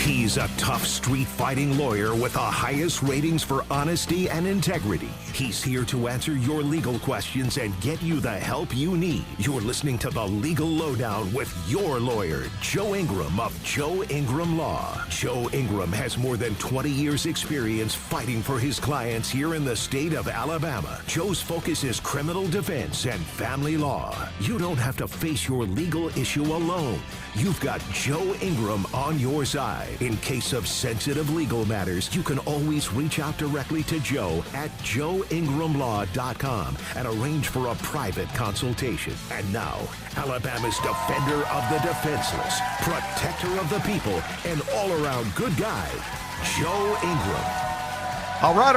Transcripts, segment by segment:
He's a tough street-fighting lawyer with the highest ratings for honesty and integrity. He's here to answer your legal questions and get you the help you need. You're listening to the Legal Lowdown with your lawyer, Joe Ingram of Joe Ingram Law. Joe Ingram has more than 20 years' experience fighting for his clients here in the state of Alabama. Joe's focus is criminal defense and family law. You don't have to face your legal issue alone. You've got Joe Ingram on your side. In case of sensitive legal matters, you can always reach out directly to Joe at joeingramlaw.com and arrange for a private consultation. And now, Alabama's defender of the defenseless, protector of the people, and all-around good guy, Joe Ingram. All right.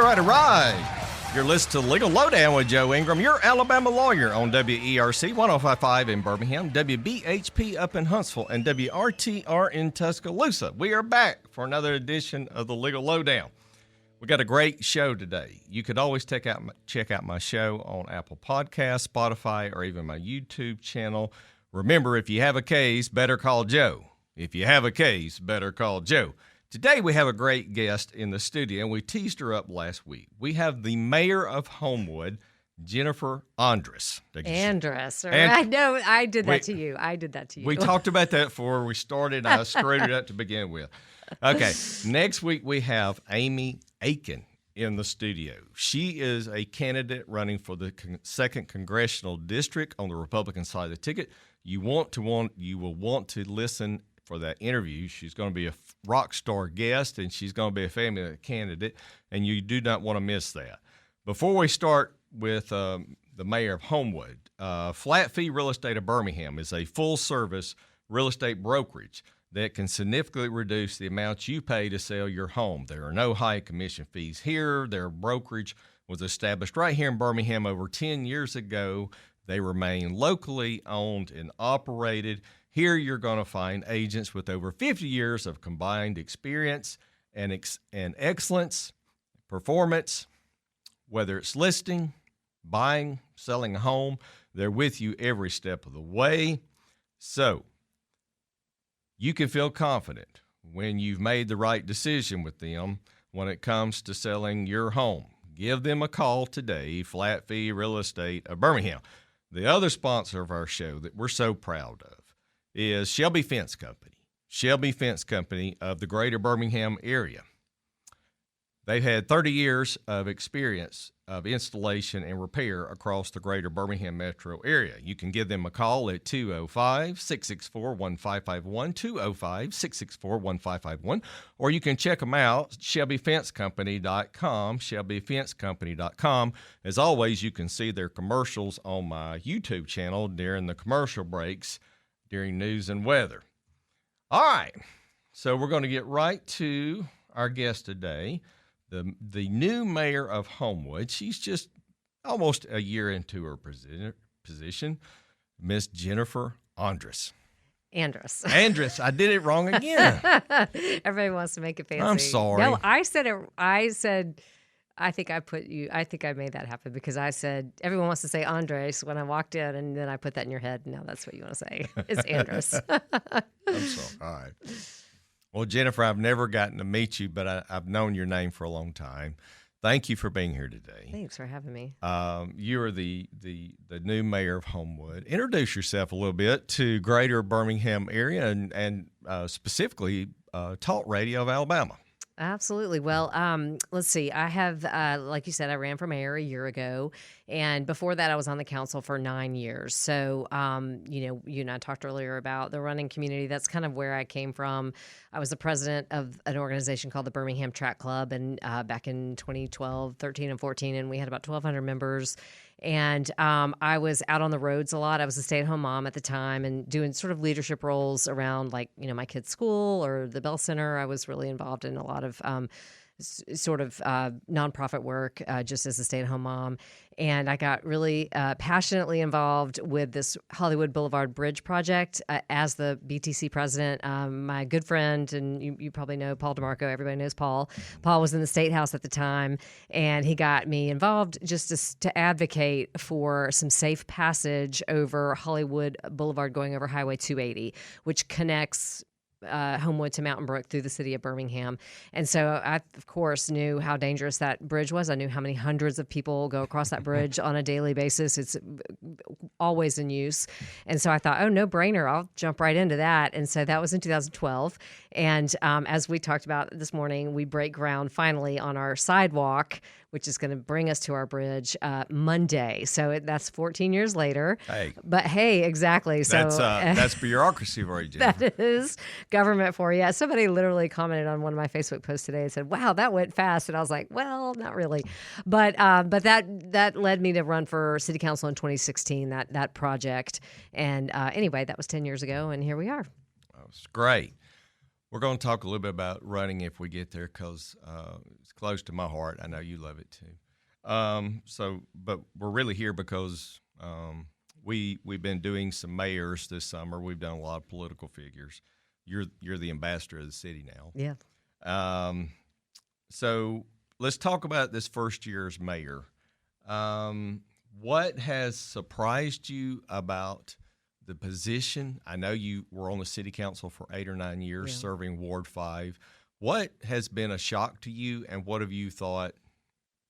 You're listening to Legal Lowdown with Joe Ingram, your Alabama lawyer on WERC 105.5 in Birmingham, WBHP up in Huntsville, and WRTR in Tuscaloosa. We are back for another edition of the Legal Lowdown. We got a great show today. You could always check out my show on Apple Podcasts, Spotify, or even my YouTube channel. Remember, if you have a case, better call Joe. If you have a case, better call Joe. Today, we have a great guest in the studio, and we teased her up last week. We have the mayor of Homewood, Jennifer Andress. Andress. I know. I did that to you. We talked about that before we started. I screwed it up to begin with. Okay. Next week, we have Amy Aiken in the studio. She is a candidate running for the 2nd Congressional District on the Republican side of the ticket. You will want to listen for that interview. She's going to be a rock star guest, and she's going to be a family candidate, and you do not want to miss that. Before we start with the mayor of Homewood, Flat Fee Real Estate of Birmingham is a full-service real estate brokerage that can significantly reduce the amount you pay to sell your home. There are no high commission fees here. Their brokerage was established right here in Birmingham over 10 years ago. They remain locally owned and operated. Here you're going to find agents with over 50 years of combined experience and excellence, performance, whether it's listing, buying, selling a home. They're with you every step of the way. So you can feel confident when you've made the right decision with them when it comes to selling your home. Give them a call today, Flat Fee Real Estate of Birmingham. The other sponsor of our show that we're so proud of is Shelby Fence Company. Shelby Fence Company of the greater Birmingham area. They've had 30 years of experience of installation and repair across the greater Birmingham metro area. You can give them a call at 205-664-1551, 205-664-1551, or you can check them out, shelbyfencecompany.com, shelbyfencecompany.com. As always, you can see their commercials on my YouTube channel during the commercial breaks during news and weather. All right, so we're going to get right to our guest today, the new mayor of Homewood. She's just almost a year into her position, Miss Jennifer Andress. Andress. I did it wrong again. Everybody wants to make it fancy. I'm sorry. No, I said I think I made that happen because I said everyone wants to say Andres when I walked in, and then I put that in your head. And now that's what you want to say. It's Andress. I'm sorry. All right. Well, Jennifer, I've never gotten to meet you, but I've known your name for a long time. Thank you for being here today. Thanks for having me. You are the new mayor of Homewood. Introduce yourself a little bit to greater Birmingham area and specifically Talk Radio of Alabama. Absolutely. Well, let's see. I have, like you said, I ran for mayor a year ago. And before that, I was on the council for 9 years. So, you and I talked earlier about the running community. That's kind of where I came from. I was the president of an organization called the Birmingham Track Club, and back in 2012, 13, and 14, and we had about 1,200 members. And I was out on the roads a lot. I was a stay-at-home mom at the time and doing sort of leadership roles around, like, my kids' school or the Bell Center. I was really involved in a lot of nonprofit work just as a stay-at-home mom. And I got really passionately involved with this Hollywood Boulevard Bridge project as the BTC president. My good friend, and you probably know Paul DeMarco, everybody knows Paul. Paul was in the State House at the time, and he got me involved just to advocate for some safe passage over Hollywood Boulevard going over Highway 280, which connects Homewood to Mountain Brook through the city of Birmingham. And so I, of course, knew how dangerous that bridge was. I knew how many hundreds of people go across that bridge on a daily basis. It's always in use. And so I thought, oh, no brainer. I'll jump right into that. And so that was in 2012. And as we talked about this morning, we break ground finally on our sidewalk, which is going to bring us to our bridge Monday. So that's 14 years later. Hey. But hey, exactly. So that's bureaucracy for you, Jennifer. that is government for you. Somebody literally commented on one of my Facebook posts today and said, "Wow, that went fast." And I was like, "Well, not really," but that led me to run for city council in 2016. That project, and anyway, that was 10 years ago, and here we are. That's great. We're going to talk a little bit about running if we get there because it's close to my heart. I know you love it too. But we're really here because we've been doing some mayors this summer. We've done a lot of political figures. You're the ambassador of the city now. Yeah. So let's talk about this first year as mayor. What has surprised you about the position? I know you were on the city council for 8 or 9 years, serving Ward 5. What has been a shock to you, and what have you thought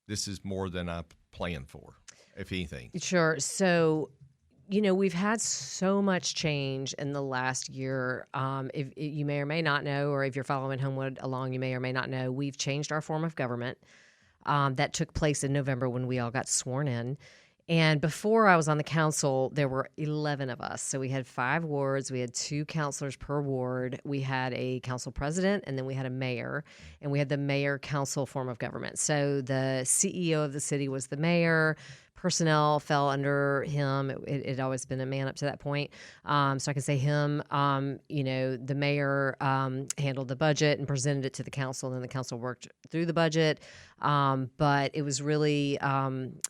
this is more than I planned for, if anything? Sure. So, we've had so much change in the last year. If you may or may not know, or if you're following Homewood along, you may or may not know, we've changed our form of government. That took place in November when we all got sworn in. And before I was on the council, there were 11 of us. So we had 5 wards. We had 2 counselors per ward. We had a council president, and then we had a mayor. And we had the mayor-council form of government. So the CEO of the city was the mayor. Personnel fell under him. It had always been a man up to that point. So I can say him. The mayor handled the budget and presented it to the council, and then the council worked through the budget. But it was really,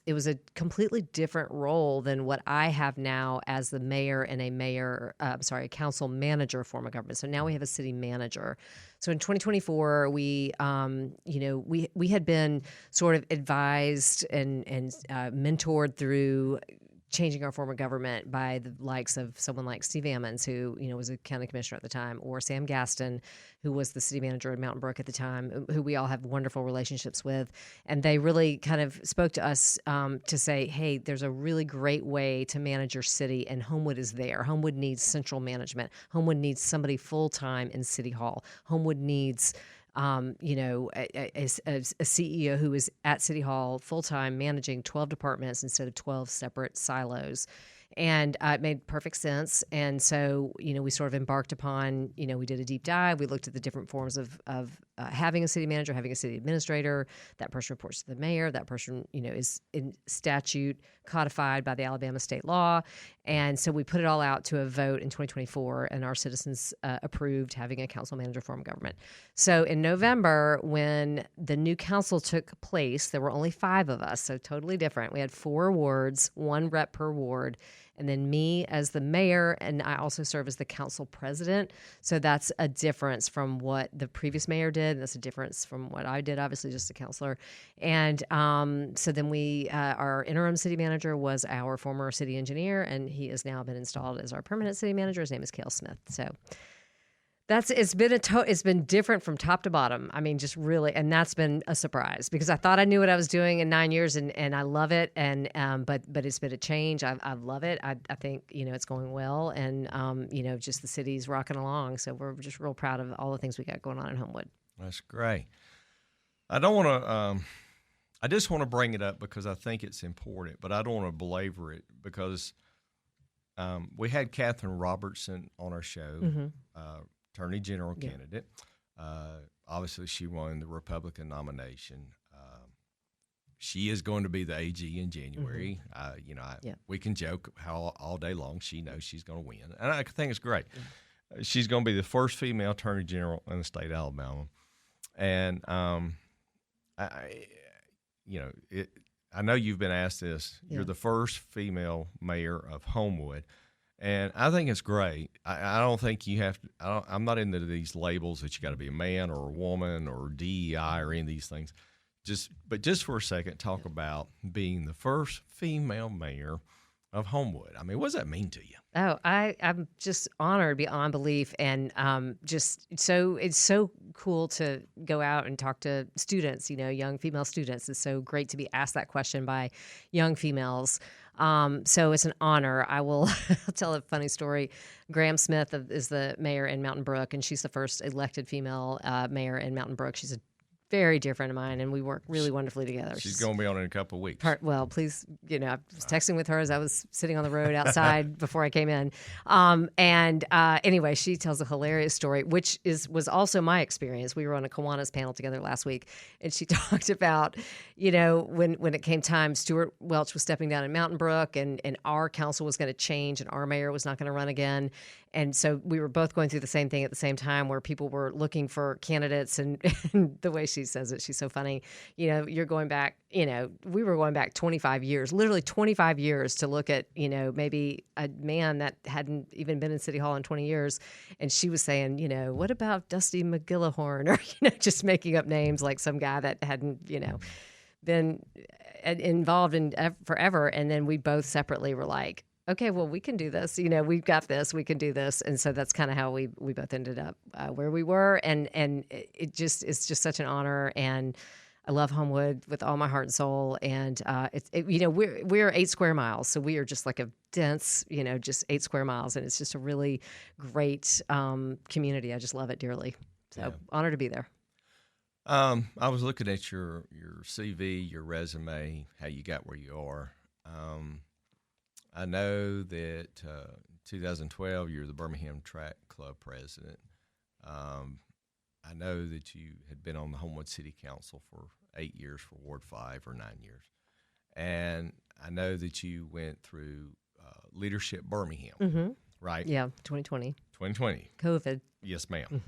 it was a completely different role than what I have now as the mayor and a council manager form of government. So now we have a city manager. So in 2024, we had been sort of advised and mentored through changing our form of government by the likes of someone like Steve Ammons, who was a county commissioner at the time, or Sam Gaston, who was the city manager in Mountain Brook at the time, who we all have wonderful relationships with. And they really kind of spoke to us to say, hey, there's a really great way to manage your city, and Homewood is there. Homewood needs central management. Homewood needs somebody full-time in City Hall. Homewood needs a CEO who is at City Hall full-time managing 12 departments instead of 12 separate silos. And it made perfect sense. And so, we sort of embarked upon, we did a deep dive. We looked at the different forms of having a city manager, having a city administrator. That person reports to the mayor. That person, is in statute codified by the Alabama state law. And so we put it all out to a vote in 2024, and our citizens approved having a council manager form of government. So in November, when the new council took place, there were only 5 of us, so totally different. We had 4 wards, 1 rep per ward, and then me as the mayor, and I also serve as the council president. So that's a difference from what the previous mayor did, and that's a difference from what I did, obviously just a counselor. And so then our interim city manager was our former city engineer, and he has now been installed as our permanent city manager. His name is Cale Smith. So it's been different from top to bottom. I mean, just really, and that's been a surprise because I thought I knew what I was doing in 9 years, and I love it. And but it's been a change. I love it. I think it's going well, and just the city's rocking along. So we're just real proud of all the things we got going on in Homewood. That's great. I don't want to. I just want to bring it up because I think it's important, but I don't want to belabor it because we had Catherine Robertson on our show. Mm-hmm. Attorney General candidate. Obviously, she won the Republican nomination. She is going to be the AG in January. Mm-hmm. We can joke how all day long she knows she's going to win, and I think it's great. Yeah. She's going to be the first female Attorney General in the state of Alabama, and I know you've been asked this. Yeah. You're the first female mayor of Homewood. And I think it's great. I don't think you have to. I'm not into these labels that you got to be a man or a woman or DEI or any of these things. Just for a second, talk about being the first female mayor of Homewood? I mean, what does that mean to you? Oh, I'm just honored beyond belief, and just so it's so cool to go out and talk to students. Young female students. It's so great to be asked that question by young females. So it's an honor. I will I'll tell a funny story. Graham Smith is the mayor in Mountain Brook, and she's the first elected female mayor in Mountain Brook. She's a very dear friend of mine, and we work really wonderfully together. She's going to be on in a couple of weeks. Well, please, I was texting with her as I was sitting on the road outside before I came in. Anyway, she tells a hilarious story, which was also my experience. We were on a Kiwanis panel together last week, and she talked about, when it came time, Stuart Welch was stepping down in Mountain Brook, and our council was going to change, and our mayor was not going to run again. And so we were both going through the same thing at the same time, where people were looking for candidates. And the way she says it, she's so funny. You're going back, we were going back 25 years, literally 25 years to look at, maybe a man that hadn't even been in City Hall in 20 years. And she was saying, what about Dusty McGillihorn? Or, just making up names like some guy that hadn't, been involved in forever. And then we both separately were like, okay, well, we can do this. We've got this. We can do this. And so that's kind of how we both ended up where we were. And it's just such an honor. And I love Homewood with all my heart and soul. And we're 8 square miles, so we are just like a dense, just 8 square miles, and it's just a really great community. I just love it dearly. So honored to be there. I was looking at your CV, your resume, how you got where you are. I know that 2012, you're the Birmingham Track Club president. I know that you had been on the Homewood City Council for 8 years for Ward 5 or 9 years. And I know that you went through Leadership Birmingham, right? Yeah, 2020. 2020. COVID. Yes, ma'am.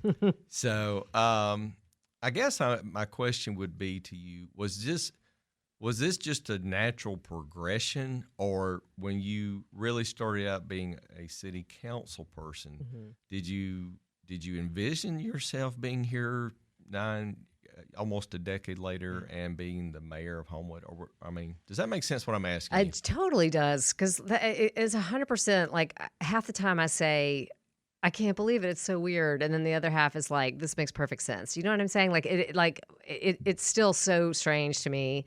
So I guess my question would be to you, was this just a natural progression, or when you really started out being a city council person, did you envision yourself being here almost a decade later and being the mayor of Homewood? Or does that make sense what I'm asking you? It totally does, because it's 100%. Like, half the time I say, I can't believe it. It's so weird. And then the other half is like, this makes perfect sense. You know what I'm saying? Like, it's still so strange to me,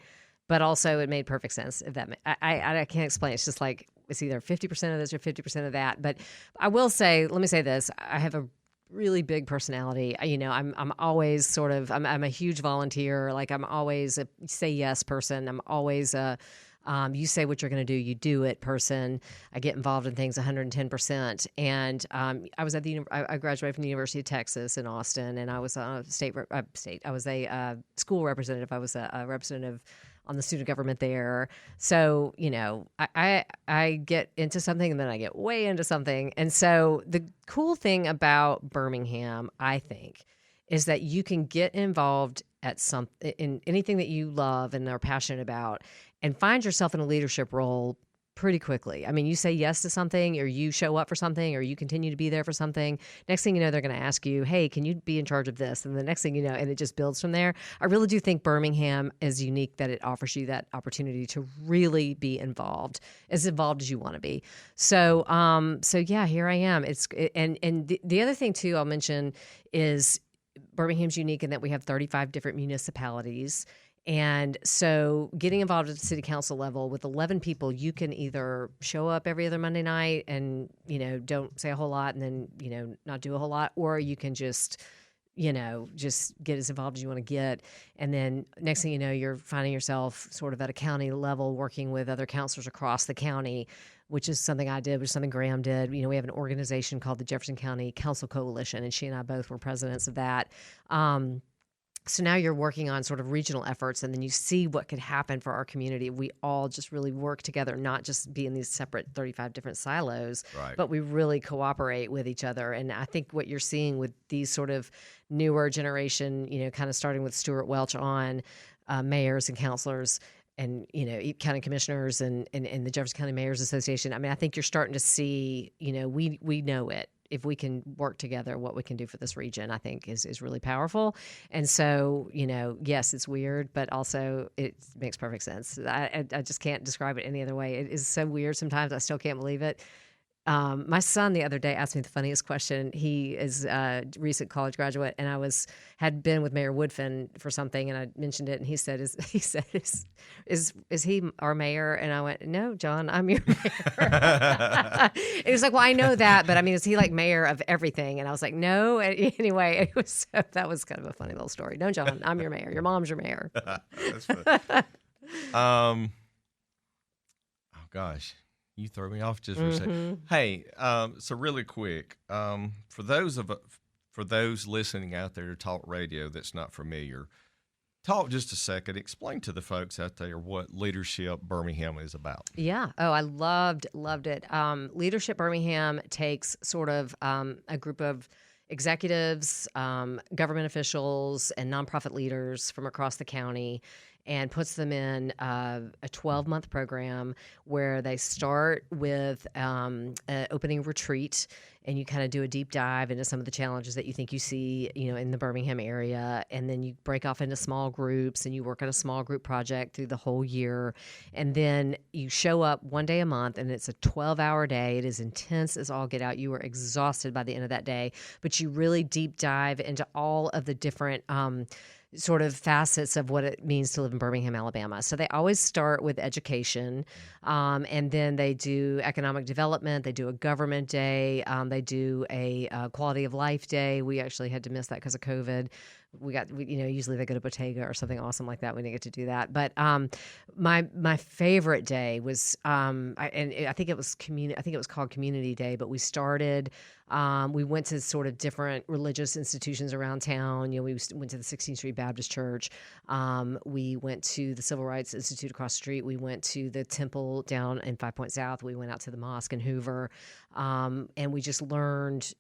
but also it made perfect sense. If that, I can't explain. It's just like, it's either 50% of this or 50% of that. But I will say, let me say this. I have a really big personality. I'm always sort of, I'm a huge volunteer. Like, I'm always a say yes person. I'm always a, you say what you're going to do, you do it person. I get involved in things 110%. And I was at I graduated from the University of Texas in Austin, and I was a I was a school representative. I was a representative on the student government there. So, I get into something and then I get way into something. And so the cool thing about Birmingham, I think, is that you can get involved in anything that you love and are passionate about and find yourself in a leadership role pretty quickly. I mean, you say yes to something, or you show up for something, or you continue to be there for something. Next thing you know, they're going to ask you, hey, can you be in charge of this? And the next thing you know, and it just builds from there. I really do think Birmingham is unique, that it offers you that opportunity to really be involved as you want to be. So yeah, here I am. And the other thing too, I'll mention is Birmingham's unique in that we have 35 different municipalities. And so getting involved at the city council level with 11 people, you can either show up every other Monday night and, don't say a whole lot and then, not do a whole lot, or you can just get as involved as you want to get. And then next thing you know, you're finding yourself sort of at a county level working with other councilors across the county, which is something I did, which is something Graham did. We have an organization called the Jefferson County Council Coalition, and she and I both were presidents of that. So now you're working on sort of regional efforts, and then you see what could happen for our community. We all just really work together, not just be in these separate 35 different silos, right, but we really cooperate with each other. And I think what you're seeing with these sort of newer generation, kind of starting with Stuart Welch on mayors and councilors and, county commissioners and the Jefferson County Mayors Association. I mean, I think you're starting to see, we know it. if we can work together, what we can do for this region, I think is really powerful. And so, yes, it's weird, but also it makes perfect sense. I just can't describe it any other way. It is so weird sometimes. I still can't believe it. My son the other day asked me the funniest question. He is a recent college graduate, and I had been with Mayor Woodfin for something, and I mentioned it, and he said, "Is he our mayor?" And I went, "No, John, I'm your mayor." He was like, "Well, I know that, but I mean, is he like mayor of everything?" And I was like, "No." Anyway, that was kind of a funny little story. No, John, I'm your mayor. Your mom's your mayor. That's funny. Oh gosh. You throw me off just for a second. Hey, so really quick, for those listening out there to talk radio that's not familiar, talk just a second. Explain to the folks out there what Leadership Birmingham is about. Yeah. Oh, I loved it. Leadership Birmingham takes sort of a group of executives, government officials, and nonprofit leaders from across the county and puts them in a 12-month program where they start with an opening retreat, and you kind of do a deep dive into some of the challenges that you think you see, in the Birmingham area. And then you break off into small groups and you work on a small group project through the whole year. And then you show up one day a month, and it's a 12-hour day. It is intense as all get out. You are exhausted by the end of that day, but you really deep dive into all of the different sort of facets of what it means to live in Birmingham, Alabama. So they always start with education, and then they do economic development. They do a government day. They do a quality of life day. We actually had to miss that because of COVID. Usually they go to Bottega or something awesome like that. We didn't get to do that. But my favorite day was, I think it was called Community Day. But we started. We went to sort of different religious institutions around town. We went to the 16th Street Baptist Church. We went to the Civil Rights Institute across the street. We went to the temple down in 5 Point South. We went out to the mosque in Hoover. And we just learned,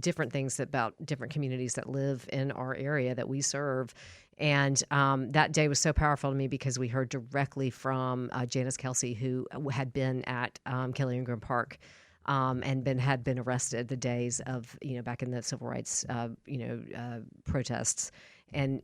different things about different communities that live in our area that we serve. And that day was so powerful to me because we heard directly from Janice Kelsey, who had been at Kelly Ingram Park and had been arrested the days of, back in the civil rights, protests. And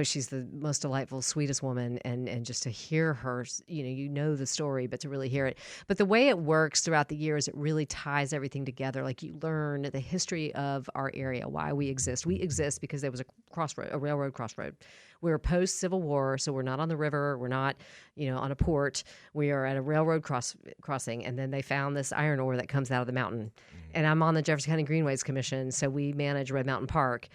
she's the most delightful, sweetest woman, and just to hear her, the story, but to really hear it. But the way it works throughout the years, it really ties everything together. Like you learn the history of our area, why we exist. We exist because there was a railroad crossroad. We were post-Civil War, so we're not on the river. We're not, on a port. We are at a railroad crossing, and then they found this iron ore that comes out of the mountain. Mm-hmm. And I'm on the Jefferson County Greenways Commission, so we manage Red Mountain Park.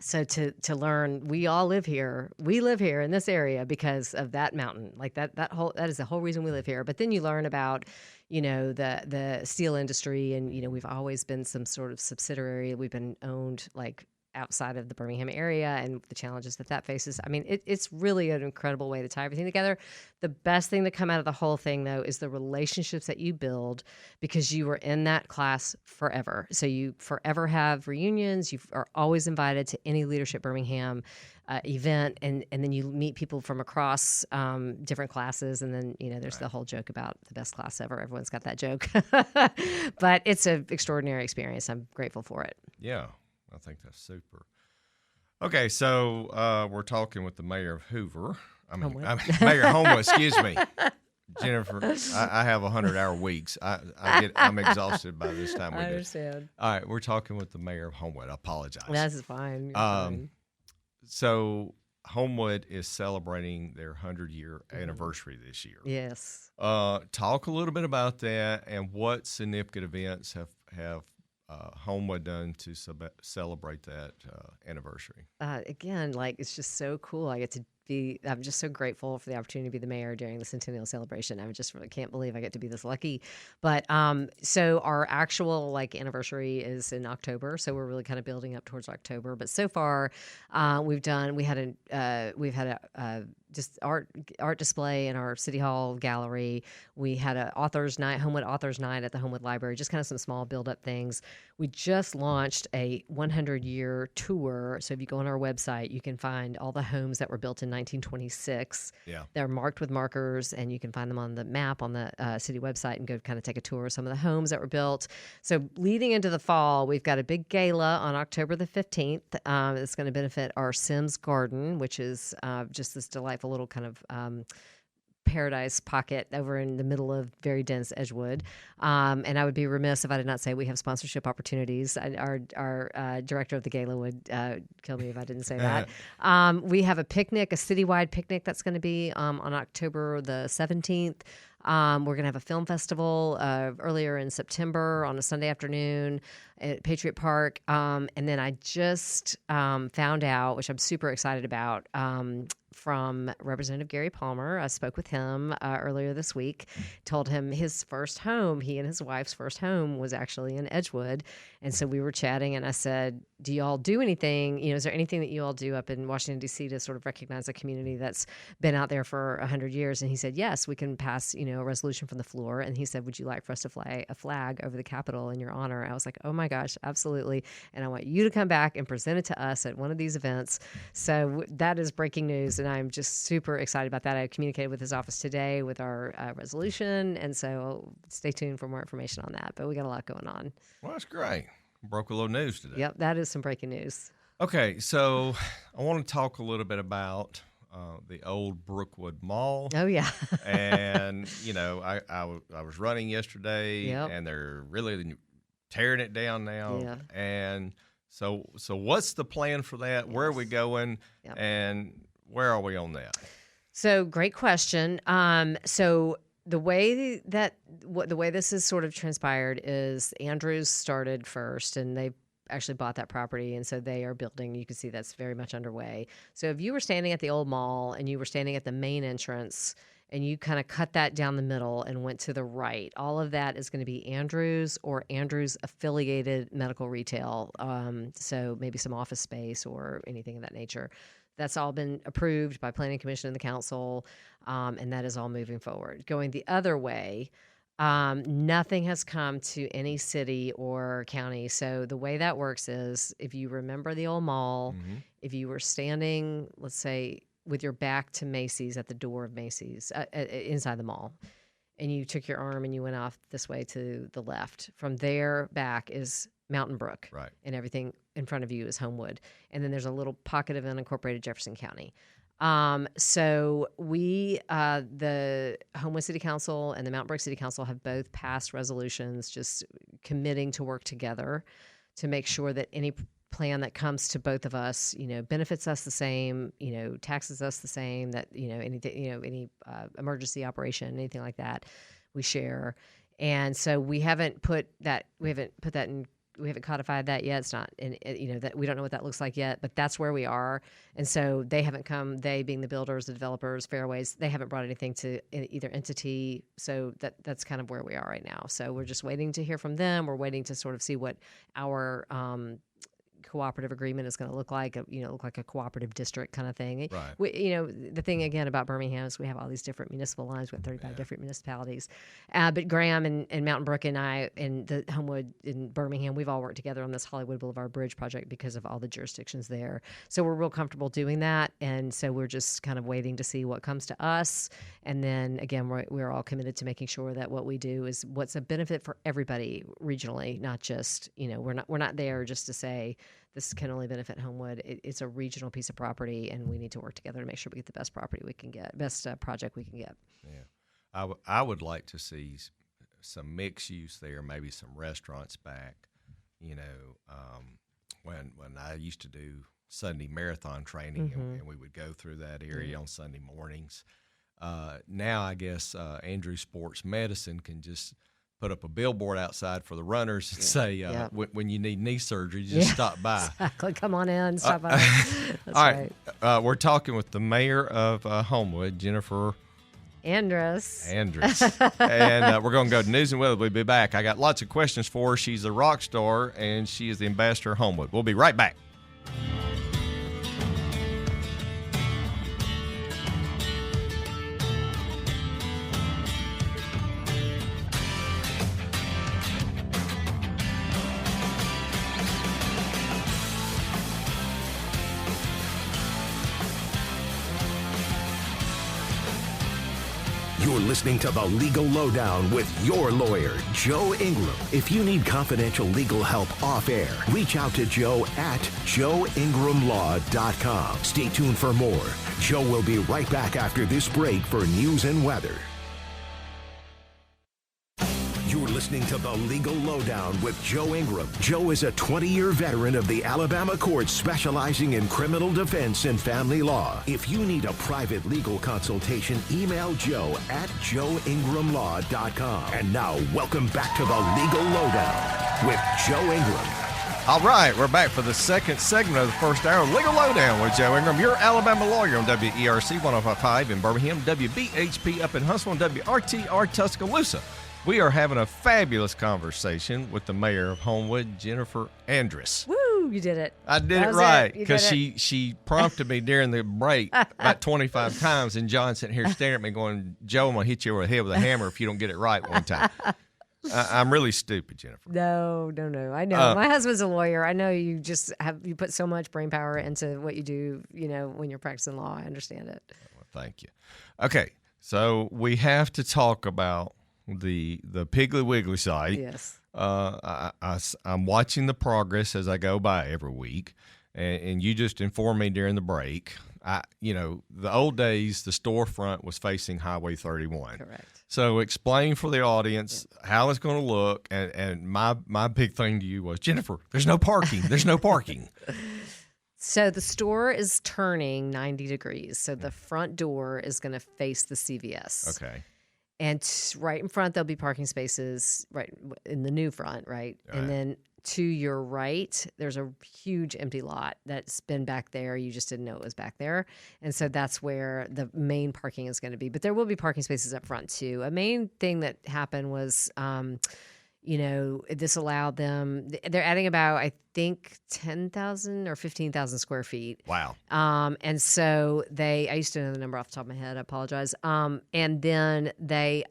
So to learn, we all live here. We live here in this area because of that mountain. Like that is the whole reason we live here. But then you learn about, the steel industry, and we've always been some sort of subsidiary. We've been owned like outside of the Birmingham area and the challenges that faces. I mean, it's really an incredible way to tie everything together. The best thing to come out of the whole thing, though, is the relationships that you build because you were in that class forever. So you forever have reunions. You are always invited to any Leadership Birmingham event, and then you meet people from across different classes, and then there's the whole joke about the best class ever. Everyone's got that joke. But it's an extraordinary experience. I'm grateful for it. Yeah. I think that's super. Okay, so we're talking with the mayor of Hoover. Mayor Homewood, excuse me. Jennifer, I have 100-hour weeks. I'm exhausted by this time. I understand. All right, we're talking with the mayor of Homewood. I apologize. That's fine. You're fine. So Homewood is celebrating their 100-year anniversary this year. Yes. Talk a little bit about that and what significant events have Homewood done to celebrate that anniversary? Again, it's just so cool. I'm just so grateful for the opportunity to be the mayor during the centennial celebration. I just really can't believe I get to be this lucky. But so our actual anniversary is in October, so we're really kind of building up towards October. But so far, we've had a just art display in our City Hall gallery. We had a authors night, Homewood Authors Night at the Homewood Library, just kind of some small build-up things. We just launched a 100-year tour. So if you go on our website, you can find all the homes that were built in 1926. Yeah. They're marked with markers, and you can find them on the map on the city website and go kind of take a tour of some of the homes that were built. So leading into the fall, we've got a big gala on October the 15th. It's going to benefit our Sims Garden, which is just this delightful little kind of paradise pocket over in the middle of very dense Edgewood. And I would be remiss if I did not say we have sponsorship opportunities. Our director of the gala would kill me if I didn't say that. We have a picnic, a citywide picnic that's going to be on October the 17th. We're going to have a film festival earlier in September on a Sunday afternoon at Patriot Park. And then I just found out, which I'm super excited about, from Representative Gary Palmer. I spoke with him earlier this week, told him his first home, he and his wife's first home was actually in Edgewood. And so we were chatting, and I said, do y'all do anything? Is there anything that you all do up in Washington, D.C. to sort of recognize a community that's been out there for 100 years? And he said, yes, we can pass, a resolution from the floor. And he said, would you like for us to fly a flag over the Capitol in your honor? I was like, oh my gosh, absolutely. And I want you to come back and present it to us at one of these events. So that is breaking news, and I'm just super excited about that. I communicated with his office today with our resolution, and so stay tuned for more information on that. But we got a lot going on. Well, that's great. Broke a little news today. Yep, that is some breaking news. Okay, so I want to talk a little bit about the old Brookwood Mall. Oh, yeah. And, I was running yesterday, and they're really tearing it down now. Yeah. And so what's the plan for that? Where are we going? Yep. And where are we on that? So great question. So the way this has sort of transpired is Andrews started first, and they actually bought that property, and so they are building. You can see that's very much underway. So if you were standing at the old mall and you were standing at the main entrance and you kind of cut that down the middle and went to the right, all of that is going to be Andrews or Andrews affiliated medical retail. So maybe some office space or anything of that nature. That's all been approved by Planning Commission and the council, and that is all moving forward. Going the other way, nothing has come to any city or county. So the way that works is, if you remember the old mall, if you were standing, let's say, with your back to Macy's at the door of Macy's, inside the mall, and you took your arm and you went off this way to the left, from there back is Mountain Brook, right, and everything in front of you is Homewood. And then there's a little pocket of unincorporated Jefferson County. So we, the Homewood City Council and the Mountain Brook City Council, have both passed resolutions just committing to work together to make sure that any plan that comes to both of us, benefits us the same, taxes us the same, that, any emergency operation, anything like that, we share. And so we haven't codified that yet. It's not, that we don't know what that looks like yet, but that's where we are. And so they haven't come, they being the builders, the developers, Fairways, they haven't brought anything to either entity. So that's kind of where we are right now. So we're just waiting to hear from them. We're waiting to sort of see what our, cooperative agreement is going to look like, look like a cooperative district kind of thing. Right. The thing again about Birmingham is we have all these different municipal lines with 35 different municipalities. But Graham and Mountain Brook and I and the Homewood in Birmingham, we've all worked together on this Hollywood Boulevard Bridge project because of all the jurisdictions there. So we're real comfortable doing that. And so we're just kind of waiting to see what comes to us. And then again, we're all committed to making sure that what we do is what's a benefit for everybody regionally, not just, we're not there just to say, this can only benefit Homewood. It's a regional piece of property, and we need to work together to make sure we get the best property we can get, best project we can get. Yeah, I would like to see some mixed use there, maybe some restaurants back. When I used to do Sunday marathon training, and we would go through that area on Sunday mornings. Now I guess Andrew Sports Medicine can just put up a billboard outside for the runners and say, when you need knee surgery, just stop by. Exactly. Come on in, stop by. That's all right. We're talking with the mayor of Homewood, Jennifer Andress. And we're going to go to News and Weather. We'll be back. I got lots of questions for her. She's a rock star, and she is the ambassador of Homewood. We'll be right back. You're listening to The Legal Lowdown with your lawyer, Joe Ingram. If you need confidential legal help off air, reach out to Joe at joeingramlaw.com. Stay tuned for more. Joe will be right back after this break for news and weather. You're listening to The Legal Lowdown with Joe Ingram. Joe is a 20-year veteran of the Alabama courts specializing in criminal defense and family law. If you need a private legal consultation, email Joe at joeingramlaw.com. And now, welcome back to The Legal Lowdown with Joe Ingram. All right, we're back for the second segment of the first hour of Legal Lowdown with Joe Ingram, your Alabama lawyer on WERC 105.5 in Birmingham, WBHP up in Huntsville, and WRTR Tuscaloosa. We are having a fabulous conversation with the mayor of Homewood, Jennifer Andress. Woo, you did it. I did it right because she prompted me during the break about 25 times, and John's sitting here staring at me going, Joe, I'm going to hit you over the head with a hammer if you don't get it right one time. I'm really stupid, Jennifer. No. I know. My husband's a lawyer. I know you put so much brain power into what you do, when you're practicing law. I understand it. Well, thank you. Okay, so we have to talk about the Piggly Wiggly site. Yes. I'm watching the progress as I go by every week, and you just informed me during the break. The old days, the storefront was facing Highway 31. Correct. So explain for the audience how it's going to look, and my big thing to you was, Jennifer, there's no parking. There's no parking. So the store is turning 90 degrees. So the front door is going to face the CVS. Okay. And right in front, there'll be parking spaces right in the new front, right? And then to your right, there's a huge empty lot that's been back there. You just didn't know it was back there. And so that's where the main parking is going to be. But there will be parking spaces up front, too. A main thing that happened was this allowed them, they're adding about, I think, 10,000 or 15,000 square feet. Wow. And so I used to know the number off the top of my head. I apologize. And then they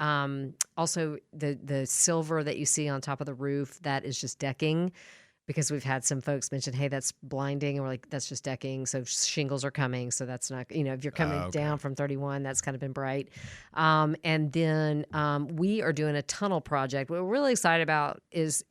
also, the silver that you see on top of the roof, that is just decking. Because we've had some folks mention, hey, that's blinding. And we're like, that's just decking. So shingles are coming. So that's not, if you're coming down from 31, that's kind of been bright. And then we are doing a tunnel project. What we're really excited about is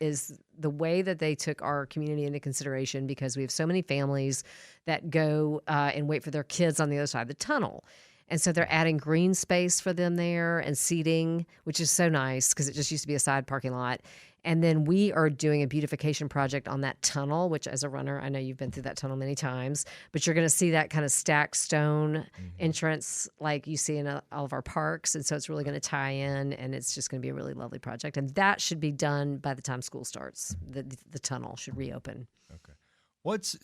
the way that they took our community into consideration, because we have so many families that go and wait for their kids on the other side of the tunnel. And so they're adding green space for them there and seating, which is so nice because it just used to be a side parking lot. And then we are doing a beautification project on that tunnel, which as a runner, I know you've been through that tunnel many times, but you're going to see that kind of stacked stone entrance like you see in all of our parks. And so it's really going to tie in, and it's just going to be a really lovely project. And that should be done by the time school starts. The tunnel should reopen. Okay.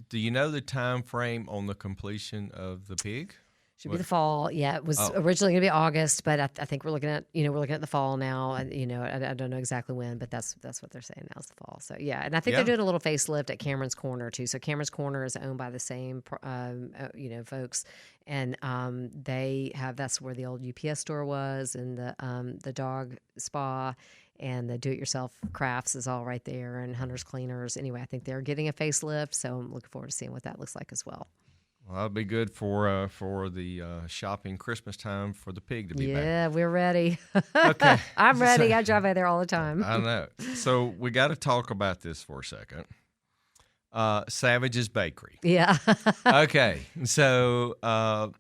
Do you know the time frame on the completion of the pig? Should be the fall. Yeah, it was originally going to be August, but I think we're looking at the fall now. I don't know exactly when, but that's what they're saying now is the fall. So yeah, and I think they're doing a little facelift at Cameron's Corner too. So Cameron's Corner is owned by the same folks, and that's where the old UPS store was, and the dog spa. And the do-it-yourself crafts is all right there, and Hunter's Cleaners. Anyway, I think they're getting a facelift, so I'm looking forward to seeing what that looks like as well. Well, that'll be good for the shopping Christmas time for the pig to be back. Yeah, we're ready. Okay. I'm ready. I drive by there all the time. I know. So we got to talk about this for a second. Savage's Bakery. Yeah. Okay. So, don't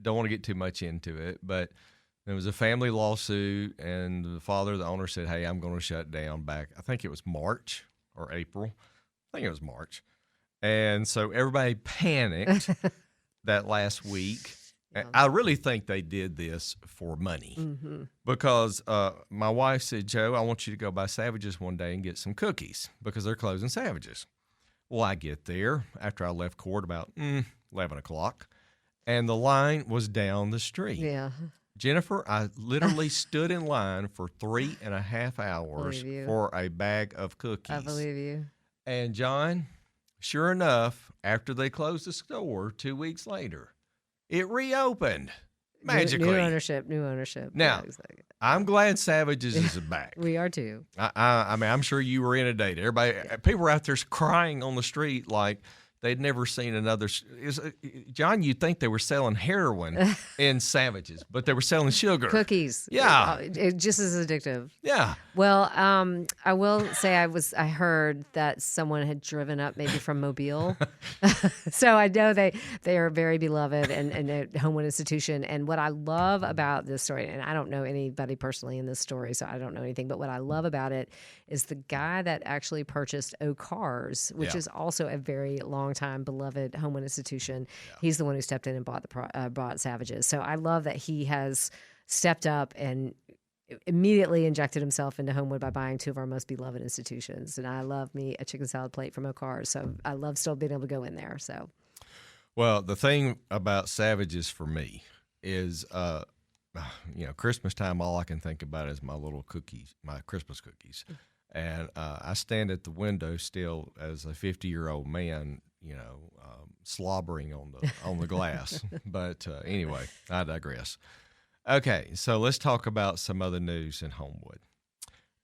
want to get too much into it, but there was a family lawsuit, and the father of the owner said, hey, I'm going to shut down back. I think it was March or April. I think it was March. And so everybody panicked that last week. Yeah. I really think they did this for money because my wife said, Joe, I want you to go by Savage's one day and get some cookies because they're closing Savage's. Well, I get there after I left court about 11 o'clock, and the line was down the street. Yeah. Jennifer, I literally stood in line for 3.5 hours for a bag of cookies. I believe you. And John, sure enough, after they closed the store 2 weeks later, it reopened magically. New ownership. Now, yeah, exactly. I'm glad Savage's is back. We are too. I mean, I'm sure you were inundated. People were out there crying on the street like, they'd never seen another. John, you'd think they were selling heroin in Savages, but they were selling sugar. Cookies. Yeah. It just as addictive. Yeah. Well, I will say I heard that someone had driven up maybe from Mobile. So I know they are very beloved and a Homewood institution. And what I love about this story, and I don't know anybody personally in this story, so I don't know anything, but what I love about it is the guy that actually purchased O'Cars, which is also a very long time beloved Homewood institution. Yeah. He's the one who stepped in and bought Savages. So I love that he has stepped up and immediately injected himself into Homewood by buying two of our most beloved institutions. And I love me a chicken salad plate from O'Cars. So I love still being able to go in there. So, well, the thing about Savages for me is, Christmas time, all I can think about is my little cookies, my Christmas cookies. And I stand at the window still as a 50-year-old man, slobbering on the glass. But anyway, I digress. Okay, so let's talk about some other news in Homewood.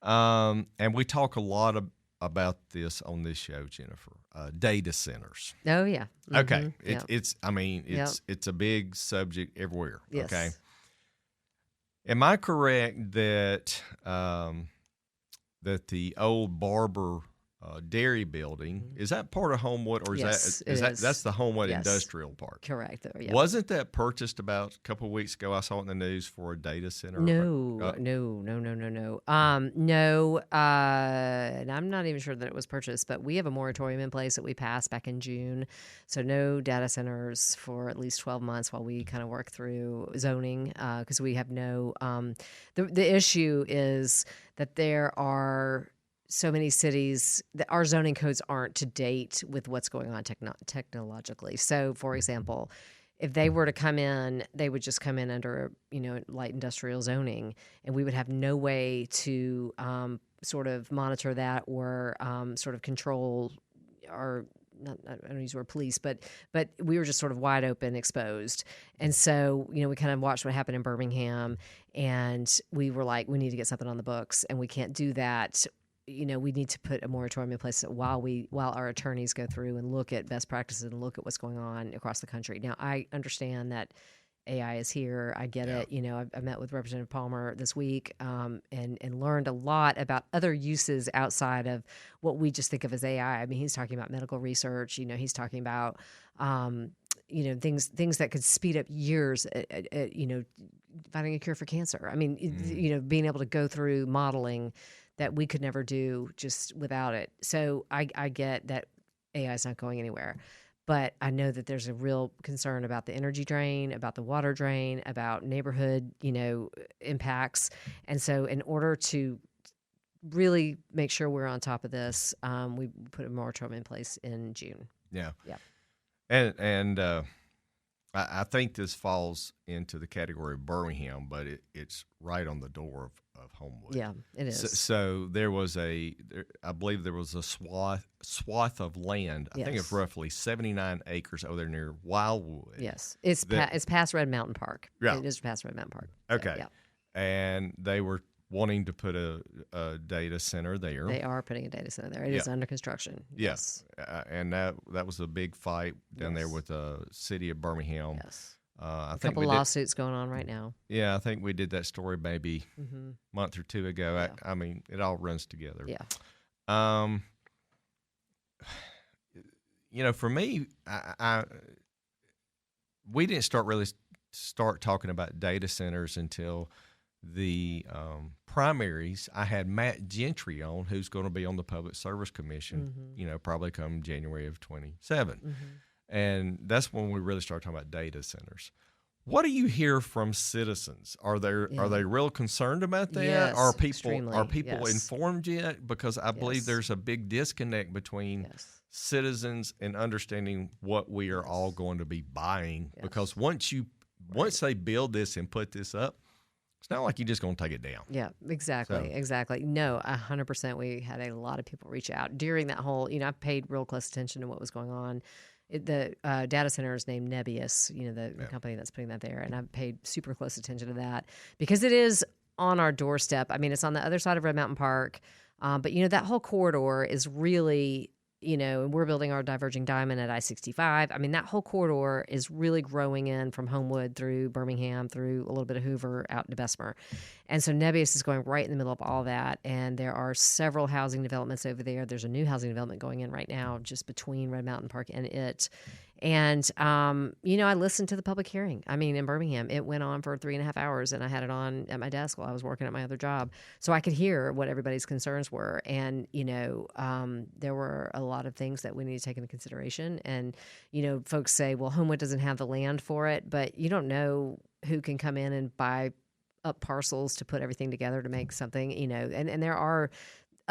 And we talk a lot about this on this show, Jennifer. Data centers. Oh yeah. Mm-hmm. Okay, it's a big subject everywhere. Yes. Okay. Am I correct that that the old Barber dairy building is that part of Homewood, or is that's the Homewood Industrial Park? Correct. Yeah. Wasn't that purchased about a couple of weeks ago? I saw it in the news for a data center. No. No. And I'm not even sure that it was purchased, but we have a moratorium in place that we passed back in June. So no data centers for at least 12 months while we kind of work through zoning, because we have no. The issue is that there are so many cities that our zoning codes aren't to date with what's going on technologically. So, for example, if they were to come in, they would just come in under, light industrial zoning, and we would have no way to sort of monitor that or sort of control our. I don't use the word police, but we were just sort of wide open, exposed. And so, we kind of watched what happened in Birmingham, and we were like, we need to get something on the books, and we can't do that. We need to put a moratorium in place while our attorneys go through and look at best practices and look at what's going on across the country. Now, I understand that AI is here. I get it. I met with Representative Palmer this week and learned a lot about other uses outside of what we just think of as AI. I mean, he's talking about medical research. He's talking about things that could speed up years. Finding a cure for cancer. I mean, being able to go through modeling that we could never do just without it. So I get that AI is not going anywhere. But I know that there's a real concern about the energy drain, about the water drain, about neighborhood, impacts. And so in order to really make sure we're on top of this, we put a moratorium in place in June. Yeah. Yeah. And I think this falls into the category of Birmingham, but it's right on the door of Homewood. Yeah, it is. So there was I believe there was a swath of land. I think it's roughly 79 acres over there near Wildwood. Yes, it's past Red Mountain Park. Yeah, it is past Red Mountain Park. Okay, yeah. And they were wanting to put a data center there. They are putting a data center there. It is under construction. Yes, and that was a big fight down there with the city of Birmingham. Yes. I think a couple lawsuits going on right now. Yeah, I think we did that story maybe a month or two ago. Yeah. I mean, it all runs together. Yeah. For me, we didn't start talking about data centers until the primaries. I had Matt Gentry on, who's going to be on the Public Service Commission, probably come January of 27. And that's when we really start talking about data centers. What do you hear from citizens? Are they real concerned about that? Yes, are people extremely. informed yet? Because I believe there's a big disconnect between citizens and understanding what we are all going to be buying. Because once they build this and put this up, it's not like you're just going to take it down. Yeah, exactly. No, 100%. We had a lot of people reach out during that whole. I paid real close attention to what was going on. The data center is named Nebius, the company that's putting that there. And I've paid super close attention to that because it is on our doorstep. I mean, it's on the other side of Red Mountain Park. But, that whole corridor is really and we're building our diverging diamond at I-65. I mean, that whole corridor is really growing in from Homewood through Birmingham, through a little bit of Hoover, out into Bessemer. And so Nebius is going right in the middle of all that. And there are several housing developments over there. There's a new housing development going in right now just between Red Mountain Park and it. And, I listened to the public hearing. I mean, in Birmingham, it went on for 3.5 hours, and I had it on at my desk while I was working at my other job. So I could hear what everybody's concerns were. And, there were a lot of things that we need to take into consideration. And, folks say, well, Homewood doesn't have the land for it, but you don't know who can come in and buy up parcels to put everything together to make something, and there are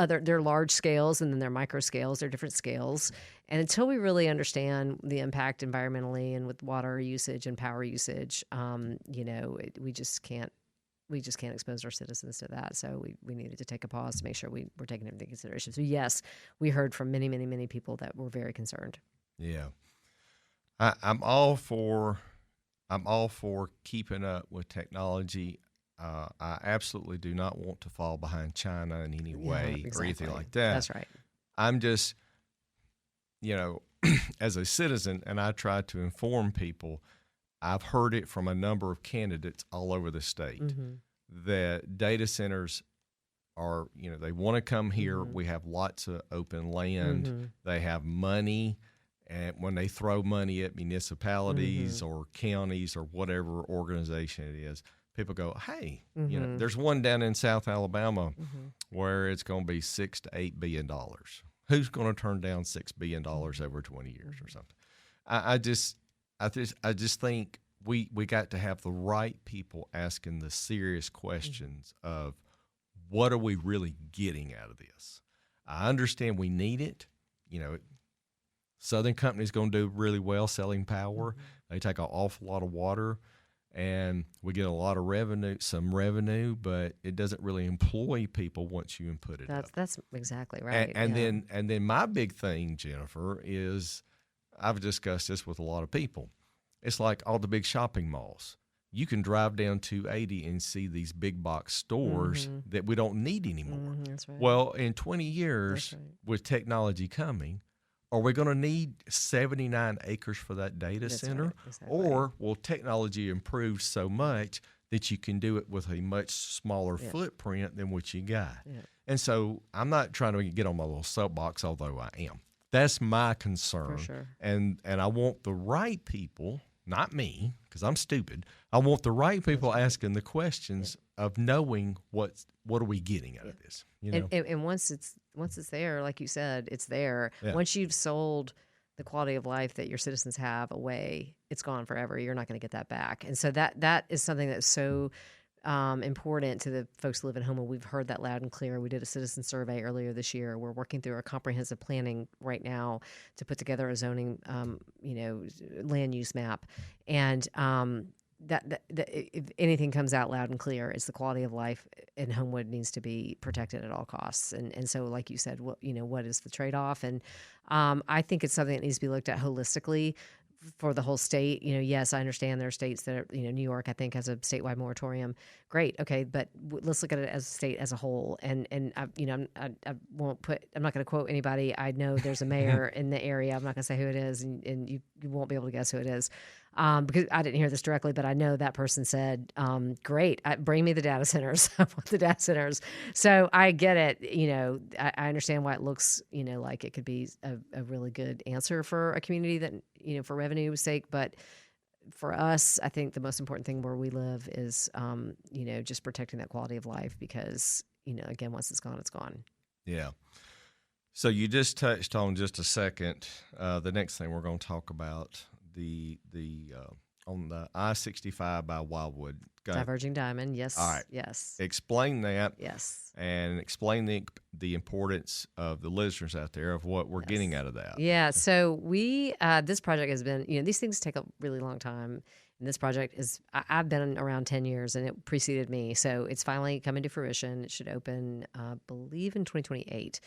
they're large scales, and then they're micro scales. They're different scales. And until we really understand the impact environmentally and with water usage and power usage, we just can't expose our citizens to that. So we needed to take a pause to make sure we're taking everything into consideration. So yes, we heard from many, many, many people that were very concerned. Yeah. I'm all for keeping up with technology. I absolutely do not want to fall behind China in any way or anything like that. That's right. I'm just, as a citizen, and I try to inform people, I've heard it from a number of candidates all over the state that data centers are, they want to come here. We have lots of open land. They have money. And when they throw money at municipalities or counties or whatever organization it is, people go, hey, there's one down in South Alabama where it's going to be $6 to $8 billion. Who's going to turn down $6 billion over 20 years or something? I just think we got to have the right people asking the serious questions of what are we really getting out of this? I understand we need it. Southern Company's going to do really well selling power. They take an awful lot of water. And we get a lot of revenue, but it doesn't really employ people once you input it. That's exactly right. And then my big thing, Jennifer, is I've discussed this with a lot of people. It's like all the big shopping malls. You can drive down 280 and see these big box stores that we don't need anymore. That's right. Well, in 20 years, with technology coming, are we going to need 79 acres for that data center? Right. Exactly. Or will technology improve so much that you can do it with a much smaller footprint than what you got? Yeah. And so I'm not trying to get on my little soapbox, although I am. That's my concern. For sure. And I want the right people, not me, because I'm stupid. I want the right people asking the questions of knowing what are we getting out of this. And once it's there, like you said, it's there. Yeah. Once you've sold the quality of life that your citizens have away, it's gone forever. You're not going to get that back. And so that is something that's so important to the folks who live in Homewood. We've heard that loud and clear. We did a citizen survey earlier this year. We're working through our comprehensive planning right now to put together a zoning, land use map. And that if anything comes out loud and clear, it's the quality of life in Homewood needs to be protected at all costs. And so, like you said, what is the trade-off? And I think it's something that needs to be looked at holistically for the whole state. Yes, I understand there are states that are, New York, I think, has a statewide moratorium. Great. Okay. But let's look at it as a state as a whole. And I won't I'm not going to quote anybody. I know there's a mayor in the area. I'm not going to say who it is, and you won't be able to guess who it is. Because I didn't hear this directly, but I know that person said, great, bring me the data centers. I want the data centers. So I get it. I understand why it looks, like it could be a really good answer for a community that, for revenue's sake. But for us, I think the most important thing where we live is, just protecting that quality of life because, again, once it's gone, it's gone. Yeah. So you just touched on just a second, the next thing we're going to talk about, the on the I-65 by Wildwood. Diverging diamond, yes. All right. Yes. Explain that. Yes. And explain the importance of the listeners out there of what we're getting out of that. Yeah. So we this project has been, these things take a really long time. And this project I've been around 10 years and it preceded me. So it's finally coming to fruition. It should open, I believe, in 2028.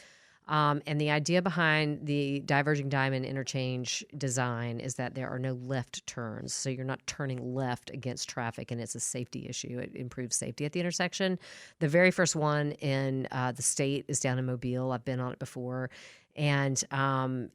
And the idea behind the diverging diamond interchange design is that there are no left turns. So you're not turning left against traffic, and it's a safety issue. It improves safety at the intersection. The very first one in the state is down in Mobile. I've been on it before. And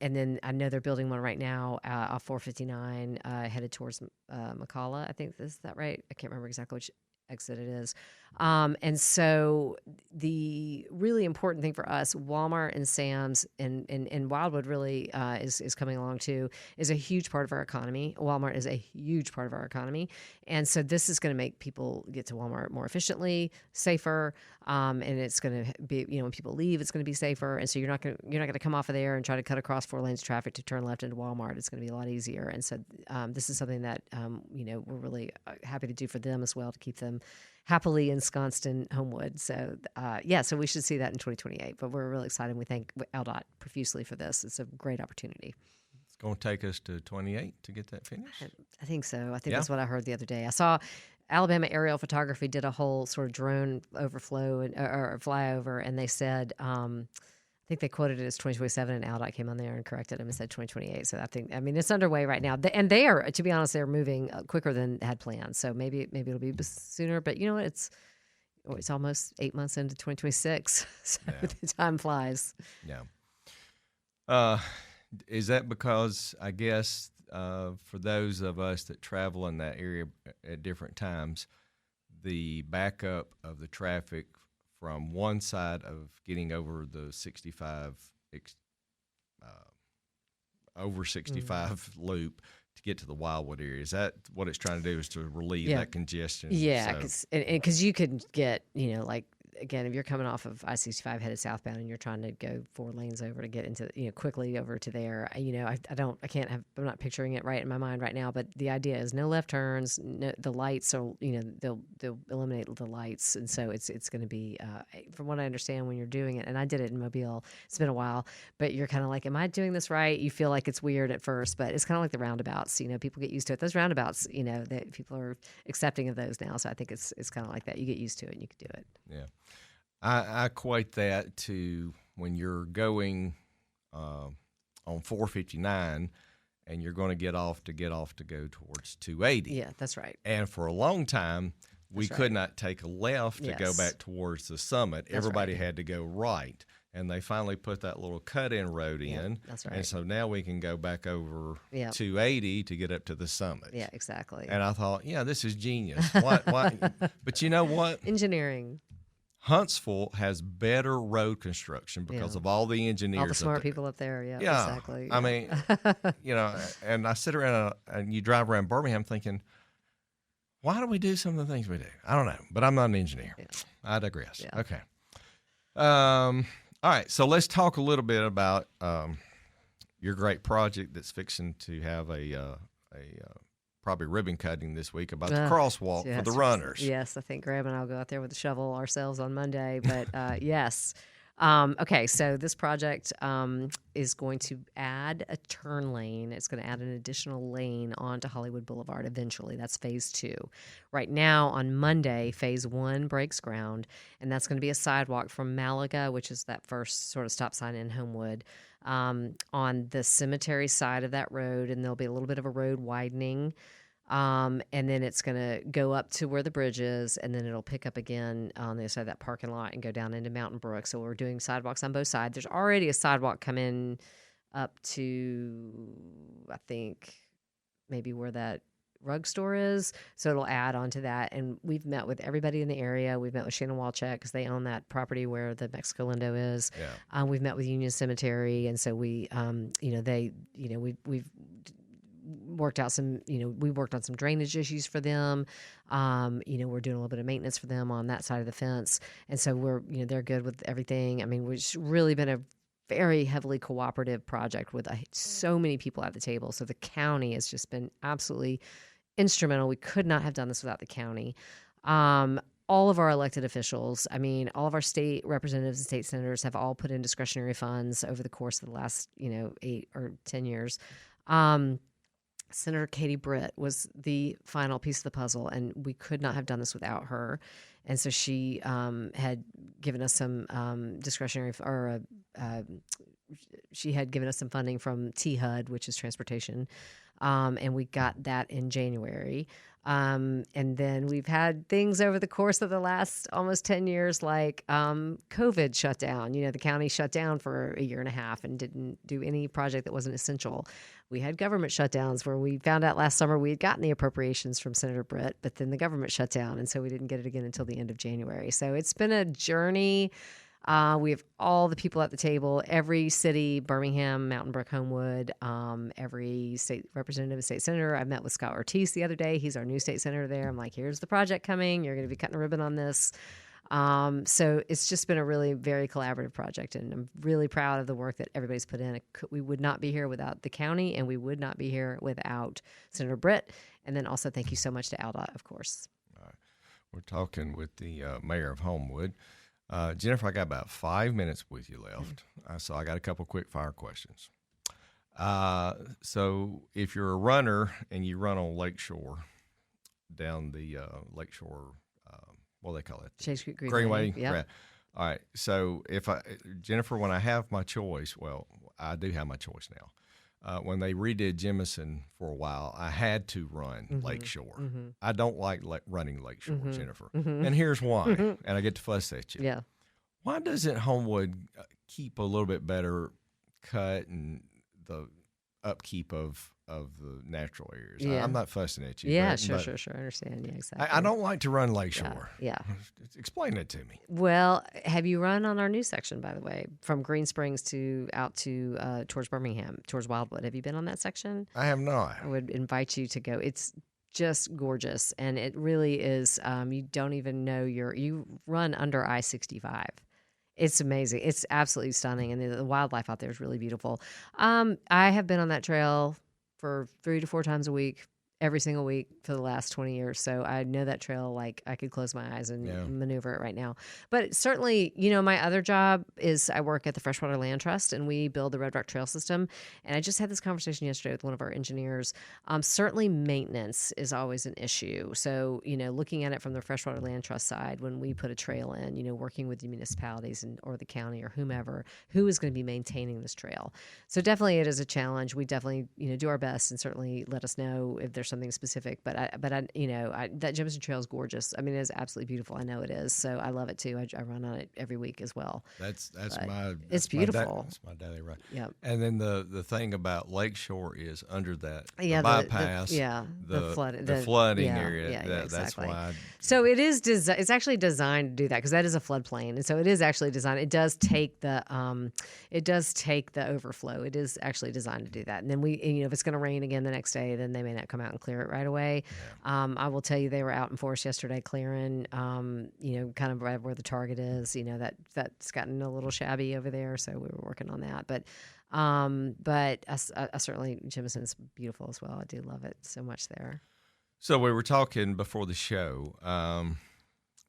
then I know they're building one right now off 459 headed towards McCalla. I think is that right? I can't remember exactly which exit it is. And so the really important thing for us, Walmart and Sam's and Wildwood really is coming along too, is a huge part of our economy. Walmart is a huge part of our economy. And so this is going to make people get to Walmart more efficiently, safer, and it's going to be, when people leave, it's going to be safer. And so you're not going to come off of there and try to cut across 4 lanes of traffic to turn left into Walmart. It's going to be a lot easier. And so this is something that we're really happy to do for them as well, to keep them happily ensconced in Homewood. So so we should see that in 2028. But we're really excited. We thank LDOT profusely for this. It's a great opportunity. It's going to take us to 28 to get that finished? I think so. I think that's what I heard the other day. I saw Alabama Aerial Photography did a whole sort of drone overflow or flyover, and they said, I think they quoted it as 2027, and LDOT came on there and corrected them and said 2028. So it's underway right now. And they are, to be honest, they're moving quicker than had planned. So maybe it'll be sooner. But you know what? It's almost 8 months into 2026. So the time flies. Yeah. Is that because, I guess, for those of us that travel in that area at different times, the backup of the traffic from one side of getting over the 65, over 65 loop to get to the Wildwood area? Is that what it's trying to do, is to relieve that congestion? Yeah, because you could get, again, if you're coming off of I-65 headed southbound and you're trying to go 4 lanes over to get into, quickly over to there, I'm not picturing it right in my mind right now, but the idea is no left turns, the lights are, they'll eliminate the lights. And so it's going to be, from what I understand, when you're doing it, and I did it in Mobile, it's been a while, but you're kind of like, am I doing this right? You feel like it's weird at first, but it's kind of like the roundabouts, people get used to it. Those roundabouts, that people are accepting of those now. So I think it's kind of like that. You get used to it and you can do it. Yeah. I equate that to when you're going on 459 and you're going to get off to go towards 280. Yeah, that's right. And for a long time, we could not take a left to go back towards the summit. Everybody had to go right. And they finally put that little cut-in road in. That's right. And so now we can go back over 280 to get up to the summit. Yeah, exactly. And I thought, this is genius. Why? But you know what? Engineering. Huntsville has better road construction because of all the engineers. All the smart people up there. Yeah, exactly. I mean, and I sit around and you drive around Birmingham thinking, why do we do some of the things we do? I don't know, but I'm not an engineer. Yeah. I digress. Yeah. Okay. All right. So let's talk a little bit about your great project that's fixing to have a probably ribbon cutting this week about the crosswalk for the runners. Yes, I think Graham and I'll go out there with a shovel ourselves on Monday. But yes. Okay, so this project is going to add a turn lane. It's going to add an additional lane onto Hollywood Boulevard eventually. That's phase 2. Right now, on Monday, phase 1 breaks ground, and that's going to be a sidewalk from Malaga, which is that first sort of stop sign in Homewood, on the cemetery side of that road, and there'll be a little bit of a road widening. And then it's going to go up to where the bridge is, and then it'll pick up again on the other side of that parking lot and go down into Mountain Brook. So we're doing sidewalks on both sides. There's already a sidewalk coming up to, I think, maybe where that rug store is. So it'll add on to that. And we've met with everybody in the area. We've met with Shannon Walchek because they own that property where the Mexico Lindo is. Yeah. We've met with Union Cemetery. And so we've worked out some, we worked on some drainage issues for them. We're doing a little bit of maintenance for them on that side of the fence. And so they're good with everything. I mean, it's really been a very heavily cooperative project with so many people at the table. So the county has just been absolutely instrumental. We could not have done this without the county. All of our elected officials, all of our state representatives and state senators have all put in discretionary funds over the course of the last, 8 or 10 years. Senator Katie Britt was the final piece of the puzzle, and we could not have done this without her. And so she had given us some discretionary, or she had given us some funding from THUD, which is transportation, and we got that in January. And then we've had things over the course of the last almost 10 years, like COVID shut down. You know, the county shut down for a year and a half and didn't do any project that wasn't essential. We had government shutdowns where we found out last summer we had gotten the appropriations from Senator Britt, but then the government shut down, and so we didn't get it again until the end of January. So it's been a journey. We have all the people at the table, every city, Birmingham, Mountain Brook, Homewood, every state representative, state senator. I met with Scott Ortiz the other day. He's our new state senator there. I'm like, here's the project coming. You're going to be cutting a ribbon on this. So it's just been a really very collaborative project, and I'm really proud of the work that everybody's put in. We would not be here without the county, and we would not be here without Senator Britt. And then also thank you so much to ALDOT, of course. We're talking with the mayor of Homewood. Jennifer, I got about 5 minutes with you left, so I got a couple quick fire questions. So if you're a runner and you run on Lakeshore, down the Lakeshore, what do they call it? Chase Creek Greenway. Yeah. All right. So Jennifer, when I have my choice, well, I do have my choice now. When they redid Jemison for a while, I had to run Lakeshore. I don't like running Lakeshore, Jennifer. And here's why. And I get to fuss at you. Yeah. Why doesn't Homewood keep a little bit better cut and the upkeep of the natural areas? Yeah. I'm not fussing at you. Yeah, but, sure. I understand. Yeah, exactly. I don't like to run Lakeshore. Yeah. Explain it to me. Well, have you run on our new section, by the way, from Green Springs towards Birmingham, towards Wildwood? Have you been on that section? I have not. I would invite you to go. It's just gorgeous, and it really is. You don't even know you run under I-65. It's amazing. It's absolutely stunning, and the wildlife out there is really beautiful. I have been on that trail for 3 to 4 times a week, every single week for the last 20 years. So I know that trail like I could close my eyes and maneuver it right now. But certainly, my other job is I work at the Freshwater Land Trust, and we build the Red Rock Trail System. And I just had this conversation yesterday with one of our engineers. Certainly maintenance is always an issue. So, looking at it from the Freshwater Land Trust side, when we put a trail in, working with the municipalities or the county or whomever, who is going to be maintaining this trail? So definitely it is a challenge. We definitely, do our best, and certainly let us know if there's something specific. But that Jemison Trail is gorgeous. I mean, it is absolutely beautiful. I know it is. So I love it too. I run on it every week as well. It's beautiful. That's my daily run. Yep. And then the thing about Lakeshore is under that the bypass. The flooding area. Yeah, exactly. That's why. So it is. It's actually designed to do that, because that is a floodplain, and so it is actually designed. It does take the overflow. It is actually designed to do that. And then if it's going to rain again the next day, then they may not come out and clear it right away. Yeah. I will tell you, they were out in force yesterday clearing, kind of right where the target is. That's gotten a little shabby over there, so we were working on that. But I certainly, Jemison's beautiful as well. I do love it so much there. So we were talking before the show,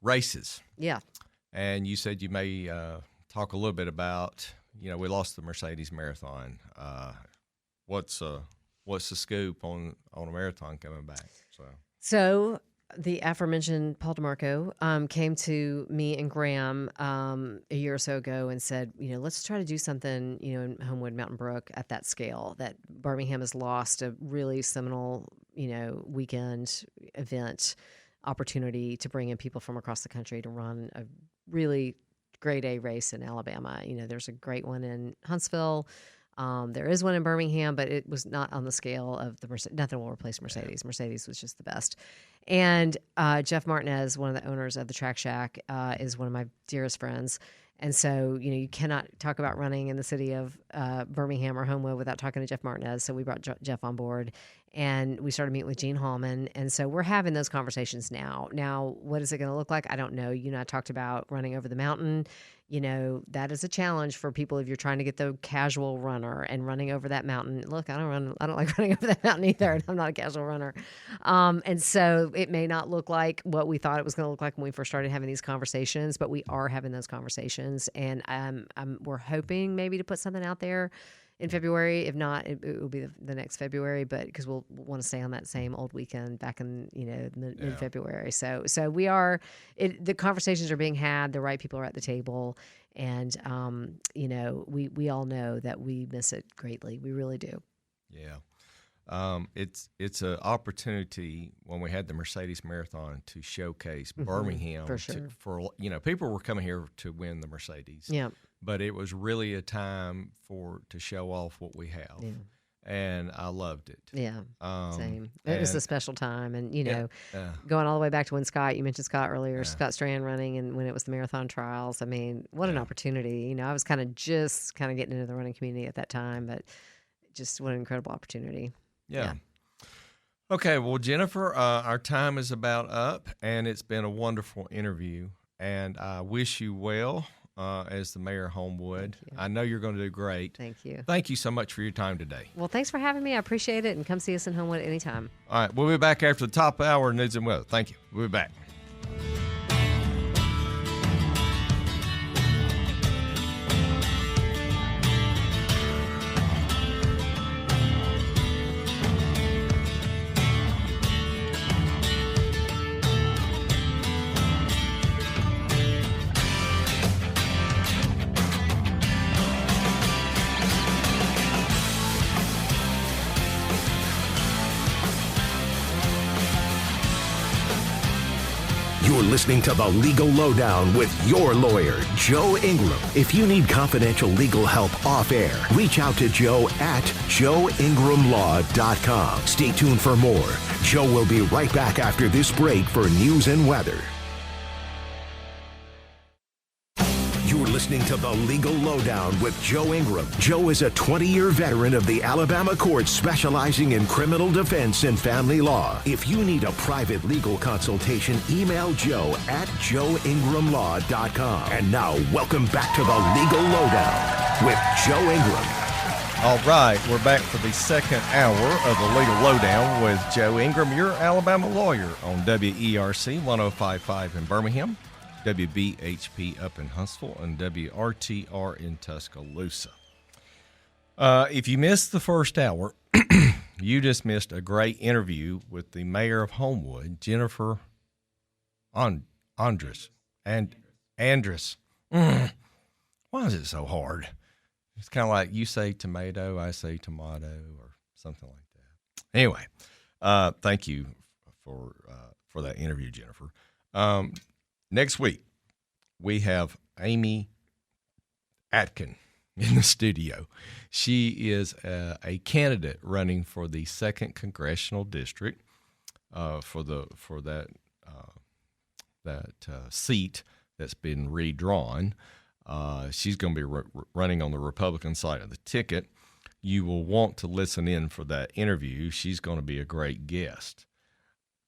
races. Yeah. And you said you may talk a little bit about, we lost the Mercedes Marathon. What's the scoop on a marathon coming back? So the aforementioned Paul DeMarco came to me and Graham a year or so ago and said, let's try to do something, in Homewood, Mountain Brook at that scale. That Birmingham has lost a really seminal, weekend event opportunity to bring in people from across the country to run a really grade A race in Alabama. There's a great one in Huntsville. There is one in Birmingham, but it was not on the scale of the Mercedes. Nothing will replace Mercedes. Mercedes was just the best. And Jeff Martinez, one of the owners of the Track Shack, is one of my dearest friends. And so, you cannot talk about running in the city of Birmingham or Homewood without talking to Jeff Martinez. So we brought Jeff on board, and we started meeting with Gene Hallman. And so we're having those conversations now. Now, what is it going to look like? I don't know. You and I talked about running over the mountain. That is a challenge for people if you're trying to get the casual runner and running over that mountain. Look, I don't like running over that mountain either, and I'm not a casual runner. And so it may not look like what we thought it was going to look like when we first started having these conversations, but we are having those conversations, and we're hoping maybe to put something out there in February. If not, it will be the next February, but because we'll want to stay on that same old weekend back in, mid-February. So we are, the conversations are being had, the right people are at the table, and, we all know that we miss it greatly. We really do. Yeah. It's an opportunity when we had the Mercedes Marathon to showcase Birmingham. For sure. People were coming here to win the Mercedes. Yeah. But it was really a time to show off what we have. Yeah. And I loved it. Yeah, same. It was a special time. And, going all the way back to when you mentioned Scott earlier, Scott Strand running, and when it was the marathon trials. I mean, what an opportunity. I was kind of getting into the running community at that time, but just what an incredible opportunity. Yeah. Okay, well, Jennifer, our time is about up, and it's been a wonderful interview. And I wish you well as the mayor of Homewood. I know you're going to do great. Thank you. Thank you so much for your time today. Well, thanks for having me. I appreciate it, and come see us in Homewood anytime. All right, we'll be back after the top hour of News and Weather. Thank you. We'll be back. You're listening to The Legal Lowdown with your lawyer, Joe Ingram. If you need confidential legal help off air, reach out to Joe at joeingramlaw.com. Stay tuned for more. Joe will be right back after this break for news and weather. You're listening to The Legal Lowdown with Joe Ingram. Joe is a 20-year veteran of the Alabama courts specializing in criminal defense and family law. If you need a private legal consultation, email Joe at joeingramlaw.com. And now, welcome back to The Legal Lowdown with Joe Ingram. All right, we're back for the second hour of The Legal Lowdown with Joe Ingram, your Alabama lawyer, on WERC 105.5 in Birmingham, WBHP up in Huntsville, and WRTR in Tuscaloosa. If you missed the first hour, you just missed a great interview with the mayor of Homewood, Jennifer Andress. Andress. Why is it so hard? It's kind of like you say tomato, I say tomato, or something like that. Anyway, thank you for that interview, Jennifer. Next week, we have Amy Atkin in the studio. She is a candidate running for the 2nd Congressional District for that seat that's been redrawn. She's going to be running on the Republican side of the ticket. You will want to listen in for that interview. She's going to be a great guest,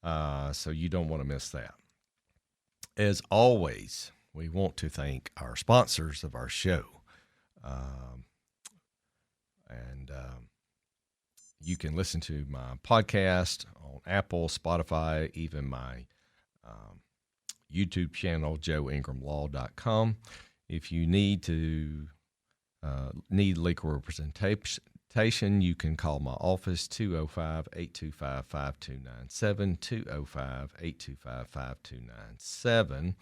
so you don't want to miss that. As always, we want to thank our sponsors of our show. You can listen to my podcast on Apple, Spotify, even my YouTube channel, joeingramlaw.com. If you need legal representation, you can call my office, 205-825-5297, 205-825-5297.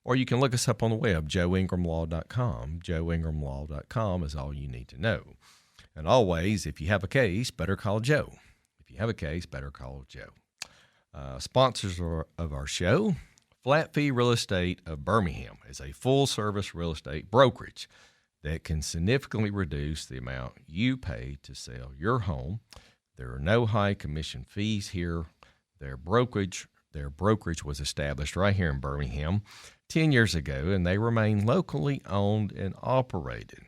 Or you can look us up on the web, joeingramlaw.com. Joeingramlaw.com is all you need to know. And always, if you have a case, better call Joe. If you have a case, better call Joe. Sponsors of our show, Flat Fee Real Estate of Birmingham is a full-service real estate brokerage that can significantly reduce the amount you pay to sell your home. There are no high commission fees here. Their brokerage was established right here in Birmingham 10 years ago, and they remain locally owned and operated.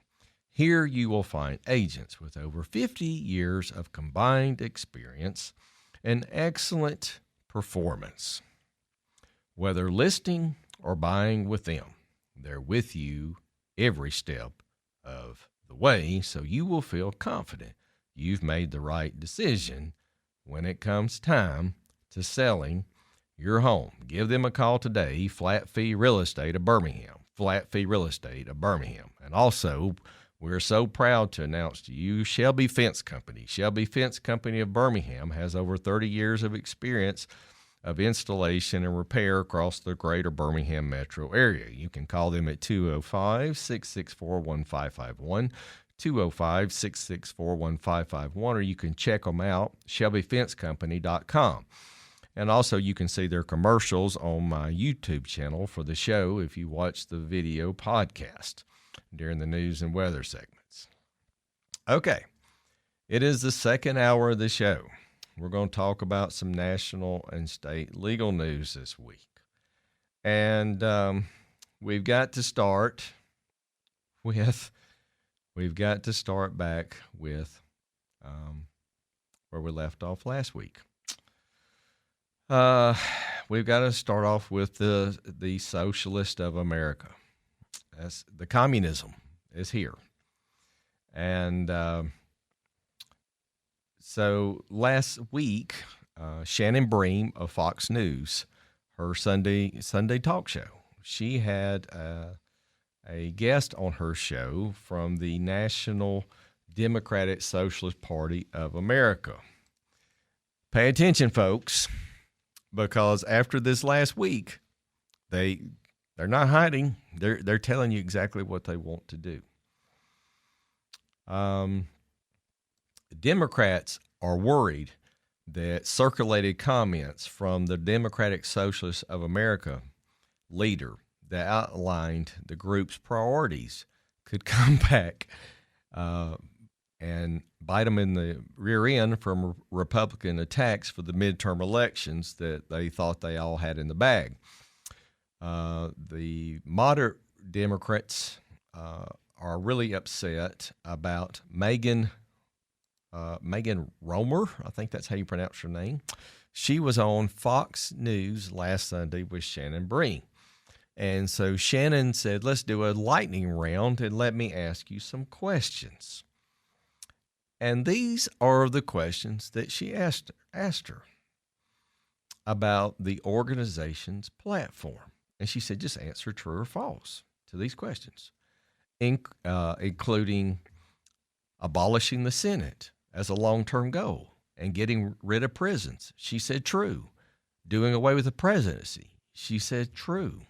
Here you will find agents with over 50 years of combined experience and excellent performance. Whether listing or buying with them, they're with you every step of the way, so you will feel confident you've made the right decision when it comes time to selling your home. Give them a call today, Flat Fee Real Estate of Birmingham, Flat Fee Real Estate of Birmingham. And also, We're so proud to announce to you Shelby Fence Company. Shelby Fence Company of Birmingham has over 30 years of experience of installation and repair across the greater Birmingham metro area. You can call them at 205-664-1551, 205-664-1551, or you can check them out, shelbyfencecompany.com. And also you can see their commercials on my YouTube channel for the show if you watch the video podcast during the news and weather segments. Okay, it is the second hour of the show. We're going to talk about some national and state legal news this week. And we've got to start back with where we left off last week. We've got to start off with the socialist of America. That's the communism is here. And so last week, Shannon Bream of Fox News, her Sunday talk show, she had a guest on her show from the National Democratic Socialist Party of America. Pay attention, folks, because after this last week, they're not hiding. They're telling you exactly what they want to do. Democrats are worried that circulated comments from the Democratic Socialists of America leader that outlined the group's priorities could come back and bite them in the rear end from Republican attacks for the midterm elections that they thought they all had in the bag. The moderate Democrats are really upset about Megan Romer. I think that's how you pronounce her name. She was on Fox News last Sunday with Shannon Bream. And so Shannon said, let's do a lightning round and let me ask you some questions. And these are the questions that she asked her about the organization's platform. And she said, just answer true or false to these questions, including abolishing the Senate as a long-term goal and getting rid of prisons. She said true. Doing away with the presidency. She said true.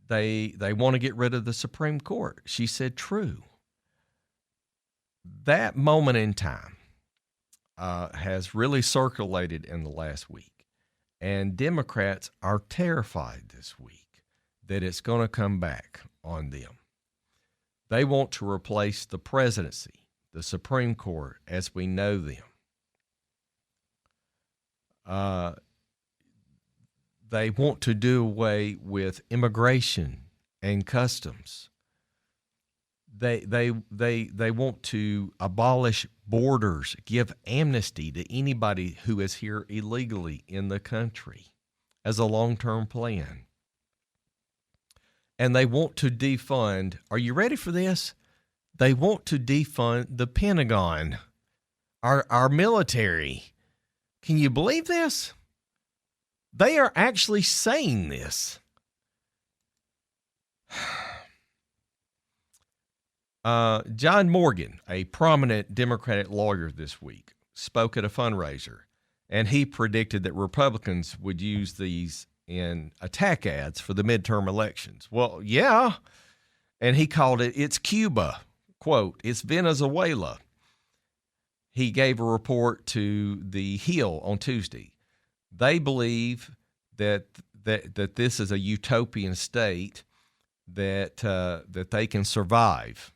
They want to get rid of the Supreme Court. She said true. That moment in time has really circulated in the last week. And Democrats are terrified this week that it's going to come back on them. They want to replace the presidency, the Supreme Court, as we know them. They want to do away with immigration and customs. They want to abolish borders, give amnesty to anybody who is here illegally in the country as a long-term plan. And they want to defund, are you ready for this? They want to defund the Pentagon, our military. Can you believe this? They are actually saying this. John Morgan, a prominent Democratic lawyer this week, spoke at a fundraiser, and he predicted that Republicans would use these in attack ads for the midterm elections. Well, yeah, and he called it's Cuba. Quote, it's Venezuela. He gave a report to The Hill on Tuesday. They believe that this is a utopian state that they can survive.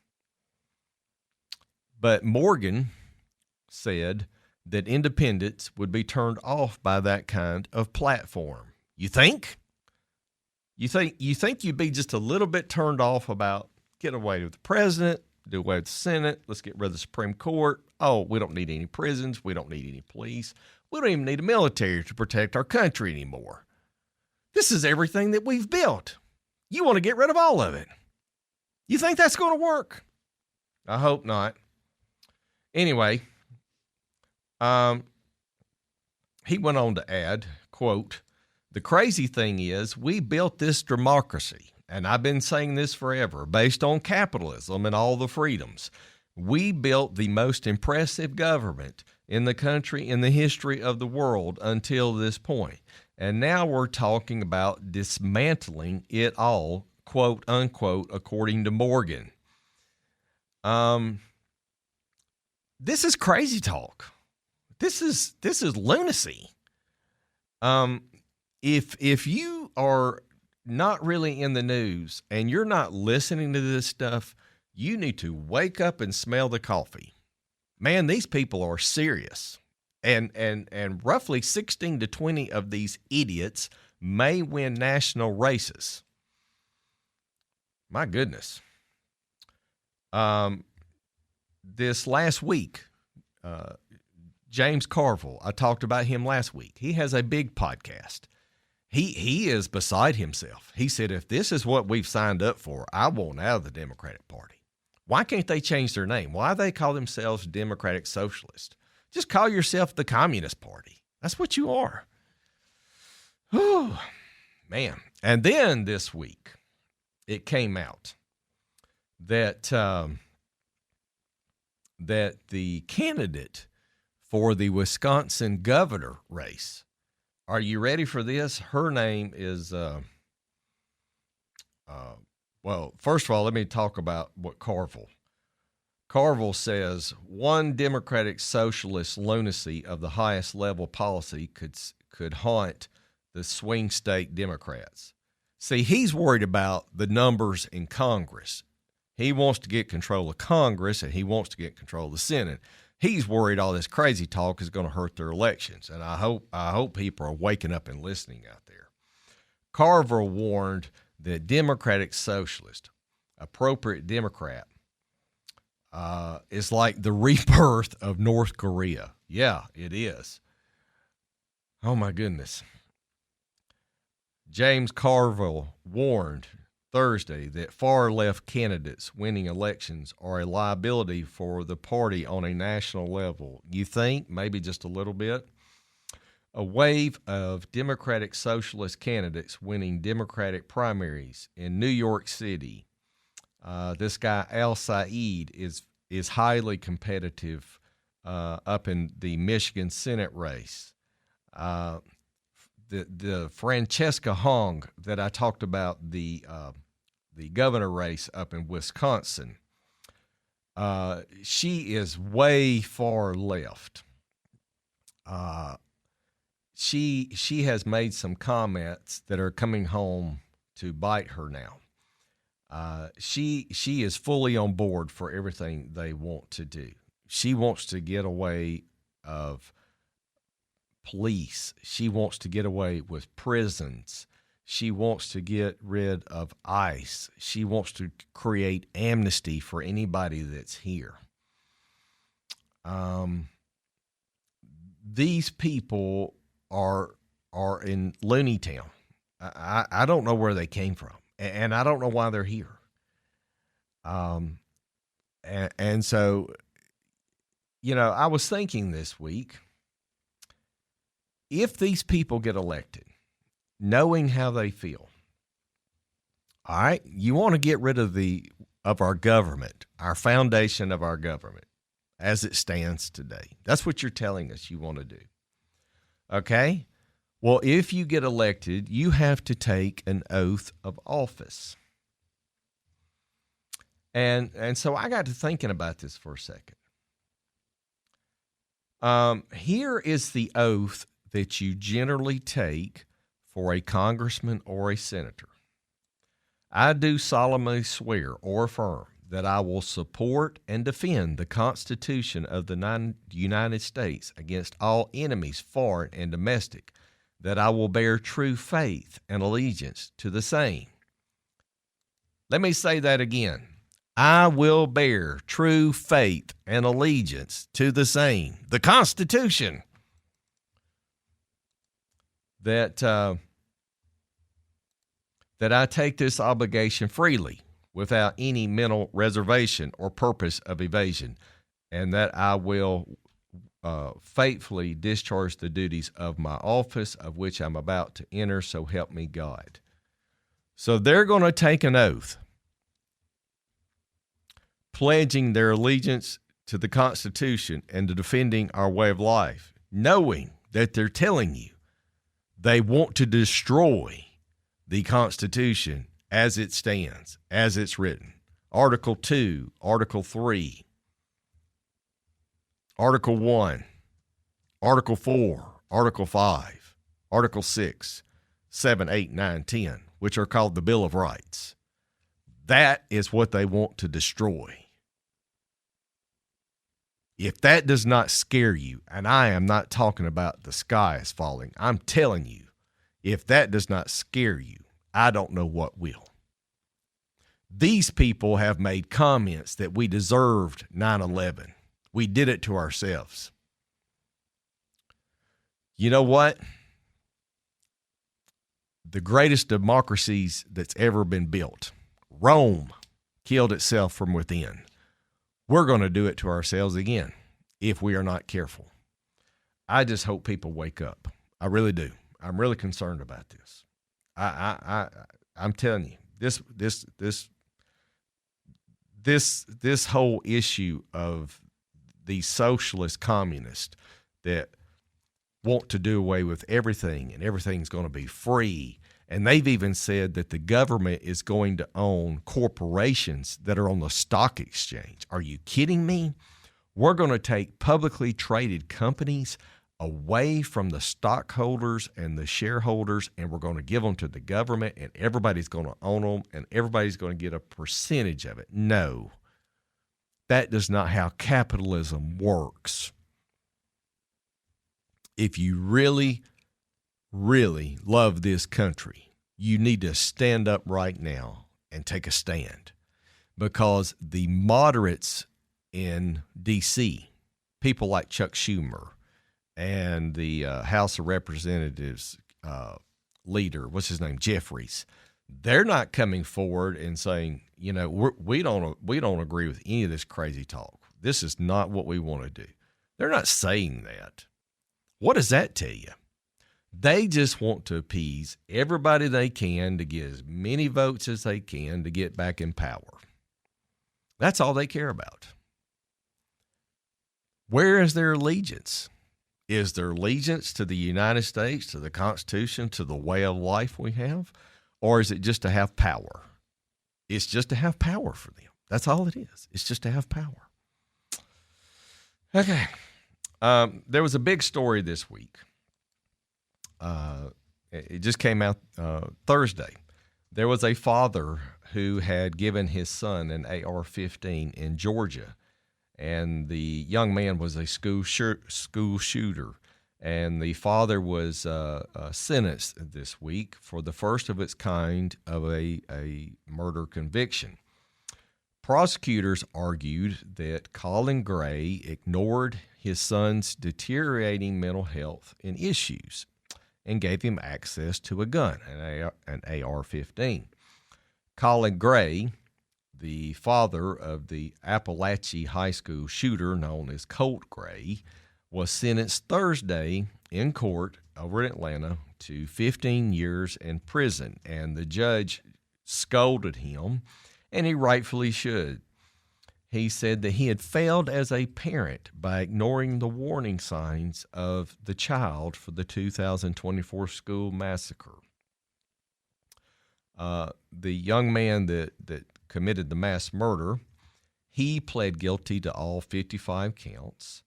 But Morgan said that independents would be turned off by that kind of platform. You think? You think you'd be just a little bit turned off about getting away with the president, do away with the Senate, let's get rid of the Supreme Court. Oh, we don't need any prisons. We don't need any police. We don't even need a military to protect our country anymore. This is everything that we've built. You want to get rid of all of it. You think that's going to work? I hope not. Anyway, he went on to add, quote, the crazy thing is we built this democracy and I've been saying this forever, based on capitalism and all the freedoms, we built the most impressive government in the country in the history of the world until this point. And now we're talking about dismantling it all, quote unquote, according to Morgan. This is crazy talk. This is lunacy. If you are not really in the news and you're not listening to this stuff, you need to wake up and smell the coffee. Man, these people are serious. And roughly 16 to 20 of these idiots may win national races. My goodness. This last week, James Carville, I talked about him last week. He has a big podcast. He is beside himself. He said, if this is what we've signed up for, I want out of the Democratic Party. Why can't they change their name? Why do they call themselves Democratic Socialist? Just call yourself the Communist Party. That's what you are. Whew, man. And then this week, it came out that that the candidate for the Wisconsin governor race, are you ready for this? Her name is, well, first of all, let me talk about what Carville says. One Democratic socialist lunacy of the highest level policy could haunt the swing state Democrats. See, he's worried about the numbers in Congress. He wants to get control of Congress, and he wants to get control of the Senate. He's worried all this crazy talk is going to hurt their elections, and I hope people are waking up and listening out there. Carver warned that Democratic Socialist, appropriate Democrat, is like the rebirth of North Korea. Yeah, it is. Oh, my goodness. James Carville warned Thursday that far-left candidates winning elections are a liability for the party on a national level. You think? Maybe just a little bit. A wave of Democratic Socialist candidates winning Democratic primaries in New York City. This guy, Al Said, is highly competitive up in the Michigan Senate race. The Francesca Hong that I talked about, the governor race up in Wisconsin, she is way far left. She has made some comments that are coming home to bite her now. She is fully on board for everything they want to do. She wants to get away of police. She wants to get away with prisons. She wants to get rid of ICE. She wants to create amnesty for anybody that's here. These people are in Looney Town. I don't know where they came from, and I don't know why they're here. And so, I was thinking this week, if these people get elected, knowing how they feel, all right, you want to get rid of our government, our foundation of our government as it stands today. That's what you're telling us you want to do. Okay? Well, if you get elected, you have to take an oath of office. And so I got to thinking about this for a second. Here is the oath that you generally take for a congressman or a senator. I do solemnly swear or affirm that I will support and defend the Constitution of the United States against all enemies, foreign and domestic, that I will bear true faith and allegiance to the same. Let me say that again. I will bear true faith and allegiance to the same, the Constitution. That I take this obligation freely without any mental reservation or purpose of evasion, and that I will faithfully discharge the duties of my office of which I'm about to enter, so help me God. So they're going to take an oath pledging their allegiance to the Constitution and to defending our way of life, knowing that they're telling you they want to destroy the Constitution as it stands, as it's written. Article 2, Article 3, Article 1, Article 4, Article 5, Article 6, 7, 8, 9, 10, which are called the Bill of Rights. That is what they want to destroy. If that does not scare you, and I am not talking about the sky is falling, I'm telling you, if that does not scare you, I don't know what will. These people have made comments that we deserved 9/11. We did it to ourselves. You know what? The greatest democracies that's ever been built, Rome, killed itself from within. We're going to do it to ourselves again if we are not careful. I just hope people wake up. I really do. I'm really concerned about this. I'm telling you, this whole issue of these socialist communists that want to do away with everything and everything's going to be free. And they've even said that the government is going to own corporations that are on the stock exchange. Are you kidding me? We're going to take publicly traded companies away from the stockholders and the shareholders, and we're going to give them to the government, and everybody's going to own them, and everybody's going to get a percentage of it. No, that is not how capitalism works. If you really, really love this country, you need to stand up right now and take a stand, because the moderates in D.C., people like Chuck Schumer and the House of Representatives leader, what's his name, Jeffries, they're not coming forward and saying, you know, we don't agree with any of this crazy talk. This is not what we want to do. They're not saying that. What does that tell you? They just want to appease everybody they can to get as many votes as they can to get back in power. That's all they care about. Where is their allegiance? Is their allegiance to the United States, to the Constitution, to the way of life we have? Or is it just to have power? It's just to have power for them. That's all it is. It's just to have power. Okay. There was a big story this week. It just came out Thursday. There was a father who had given his son an AR-15 in Georgia, and the young man was a school shooter. And the father was sentenced this week for the first of its kind of a murder conviction. Prosecutors argued that Colin Gray ignored his son's deteriorating mental health and issues and gave him access to a gun, an AR-15. Colin Gray, the father of the Appalachia High School shooter known as Colt Gray, was sentenced Thursday in court over in Atlanta to 15 years in prison, and the judge scolded him, and he rightfully should. He said that he had failed as a parent by ignoring the warning signs of the child for the 2024 school massacre. The young man that committed the mass murder, he pled guilty to all 55 counts,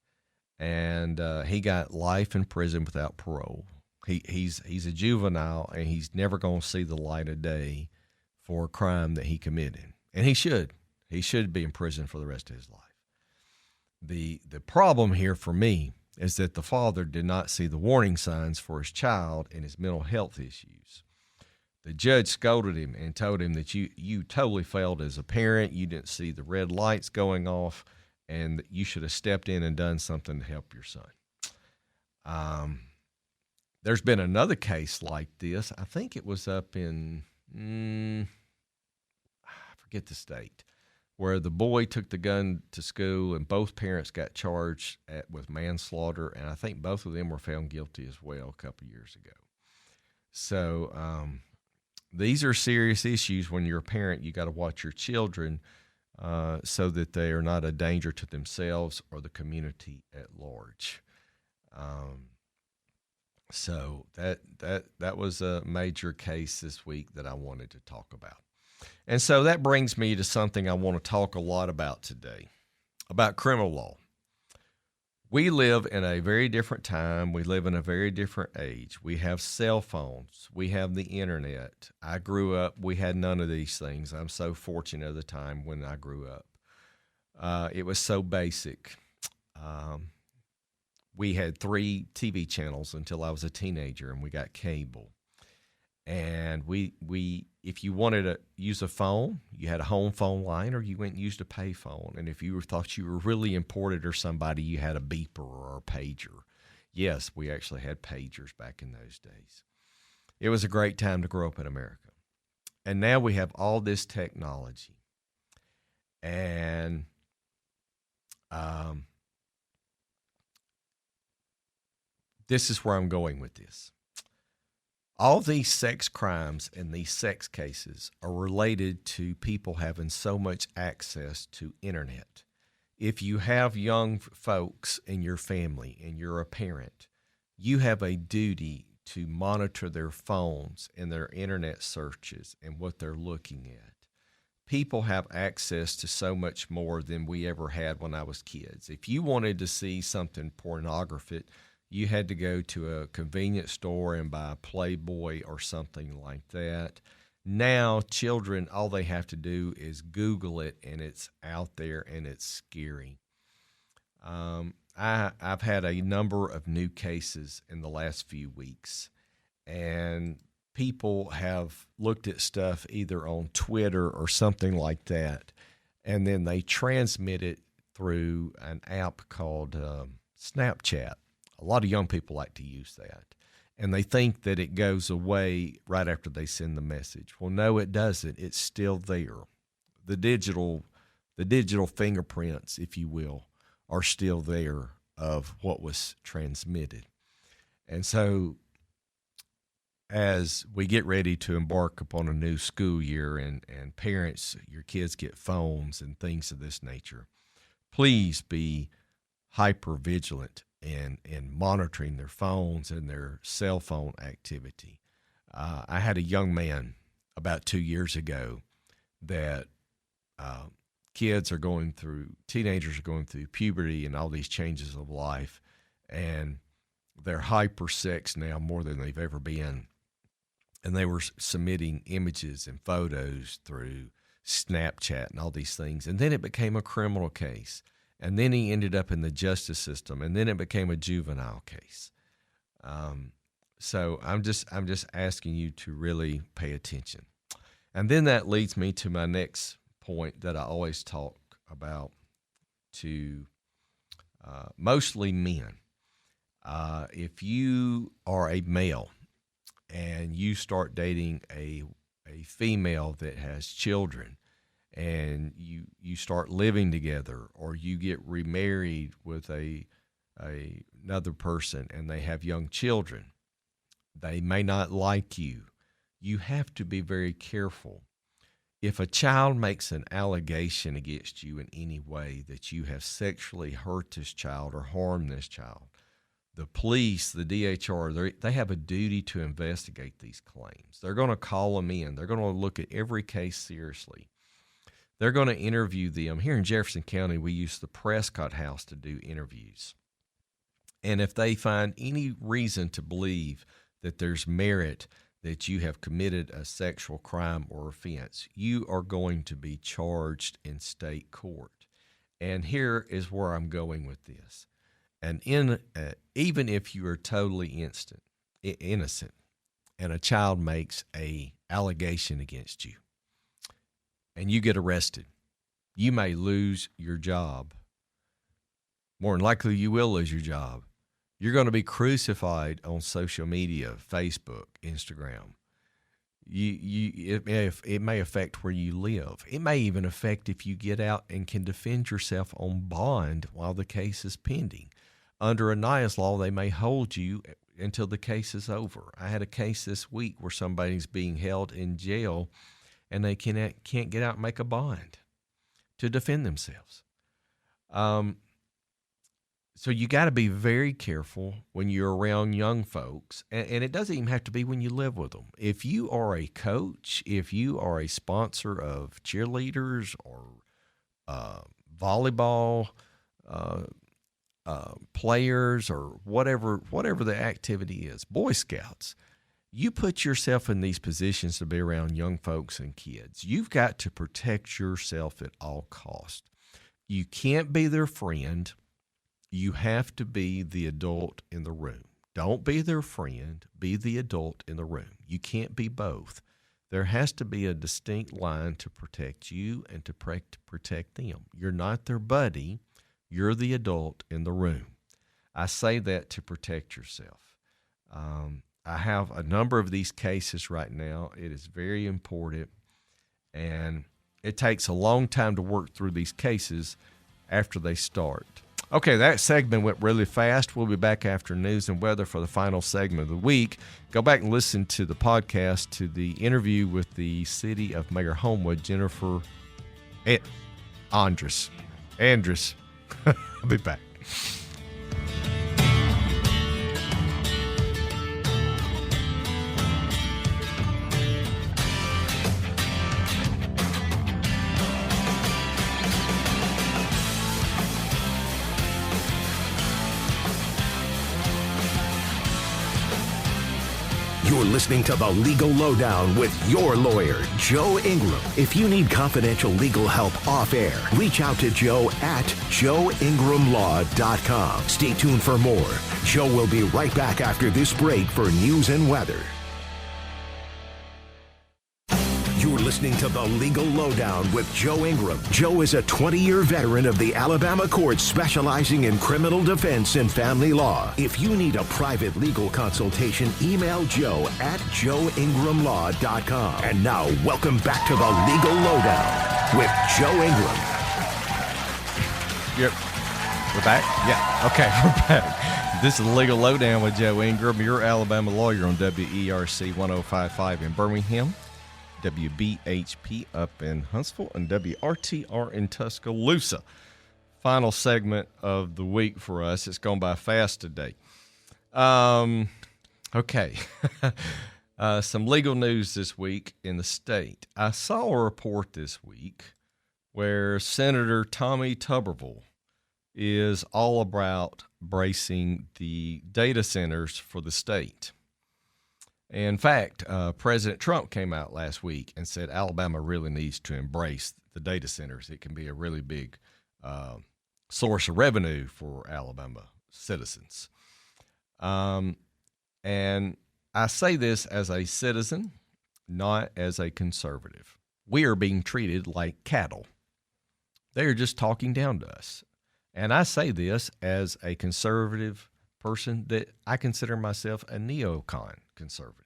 and he got life in prison without parole. He's a juvenile, and he's never going to see the light of day for a crime that he committed, and he should. He should be in prison for the rest of his life. The problem here for me is that the father did not see the warning signs for his child and his mental health issues. The judge scolded him and told him that you totally failed as a parent. You didn't see the red lights going off, and you should have stepped in and done something to help your son. There's been another case like this. I think it was up in, I forget the state, where the boy took the gun to school and both parents got charged with manslaughter, and I think both of them were found guilty as well a couple years ago. So these are serious issues. When you're a parent, you got to watch your children so that they are not a danger to themselves or the community at large. So that was a major case this week that I wanted to talk about. And so that brings me to something I want to talk a lot about today, about criminal law. We live in a very different time. We live in a very different age. We have cell phones. We have the internet. I grew up, we had none of these things. I'm so fortunate at the time when I grew up. It was so basic. We had 3 TV channels until I was a teenager, and we got cable. And if you wanted to use a phone, you had a home phone line, or you went and used a pay phone. And if you thought you were really important or somebody, you had a beeper or a pager. Yes, we actually had pagers back in those days. It was a great time to grow up in America. And now we have all this technology. And this is where I'm going with this. All these sex crimes and these sex cases are related to people having so much access to internet. If you have young folks in your family and you're a parent, you have a duty to monitor their phones and their internet searches and what they're looking at. People have access to so much more than we ever had when I was kids. If you wanted to see something pornographic, you had to go to a convenience store and buy a Playboy or something like that. Now, children, all they have to do is Google it, and it's out there, and it's scary. I've had a number of new cases in the last few weeks, and people have looked at stuff either on Twitter or something like that, and then they transmit it through an app called Snapchat. A lot of young people like to use that, and they think that it goes away right after they send the message. Well, no, it doesn't. It's still there. The digital fingerprints, if you will, are still there of what was transmitted. And so as we get ready to embark upon a new school year and parents, your kids get phones and things of this nature, please be hyper vigilant in monitoring their phones and their cell phone activity. I had a young man about 2 years ago that teenagers are going through puberty and all these changes of life, and they're hyper sex now more than they've ever been. And they were submitting images and photos through Snapchat and all these things. And then it became a criminal case. And then he ended up in the justice system, and then it became a juvenile case. So I'm just asking you to really pay attention. And then that leads me to my next point that I always talk about to mostly men. If you are a male and you start dating a female that has children, and you start living together, or you get remarried with another person and they have young children, they may not like you. You have to be very careful. If a child makes an allegation against you in any way that you have sexually hurt this child or harmed this child, the police, the DHR, they have a duty to investigate these claims. They're going to call them in. They're going to look at every case seriously. They're going to interview them. Here in Jefferson County, we use the Prescott House to do interviews. And if they find any reason to believe that there's merit that you have committed a sexual crime or offense, you are going to be charged in state court. And here is where I'm going with this. And even if you are totally innocent and a child makes an allegation against you, and you get arrested, you may lose your job. More than likely, you will lose your job. You're going to be crucified on social media, Facebook, Instagram. It may affect where you live. It may even affect if you get out and can defend yourself on bond while the case is pending. Under Aniah's law, they may hold you until the case is over. I had a case this week where somebody's being held in jail and they can't get out and make a bond to defend themselves. So you got to be very careful when you're around young folks, and it doesn't even have to be when you live with them. If you are a coach, if you are a sponsor of cheerleaders or volleyball players or whatever the activity is, Boy Scouts, you put yourself in these positions to be around young folks and kids. You've got to protect yourself at all costs. You can't be their friend. You have to be the adult in the room. Don't be their friend. Be the adult in the room. You can't be both. There has to be a distinct line to protect you and to protect them. You're not their buddy. You're the adult in the room. I say that to protect yourself. I have a number of these cases right now. It is very important, and it takes a long time to work through these cases after they start. Okay, that segment went really fast. We'll be back after news and weather for the final segment of the week. Go back and listen to the podcast, to the interview with the City of Mayor Homewood, Jennifer Andress. I'll be back. You're listening to The Legal Lowdown with your lawyer, Joe Ingram. If you need confidential legal help off air, reach out to Joe at joeingramlaw.com. Stay tuned for more. Joe will be right back after this break for news and weather. You're listening to The Legal Lowdown with Joe Ingram. Joe is a 20-year veteran of the Alabama courts specializing in criminal defense and family law. If you need a private legal consultation, email Joe at joeingramlaw.com. And now, welcome back to The Legal Lowdown with Joe Ingram. Yep. We're back? Yeah. Okay, we're back. This is The Legal Lowdown with Joe Ingram, your Alabama lawyer on WERC 105.5 in Birmingham, WBHP up in Huntsville, and WRTR in Tuscaloosa. Final segment of the week for us. It's gone by fast today. Okay. Some legal news this week in the state. I saw a report this week where Senator Tommy Tuberville is all about bracing the data centers for the state. In fact, President Trump came out last week and said Alabama really needs to embrace the data centers. It can be a really big source of revenue for Alabama citizens. And I say this as a citizen, not as a conservative. We are being treated like cattle. They are just talking down to us. And I say this as a conservative person that I consider myself a neocon conservative.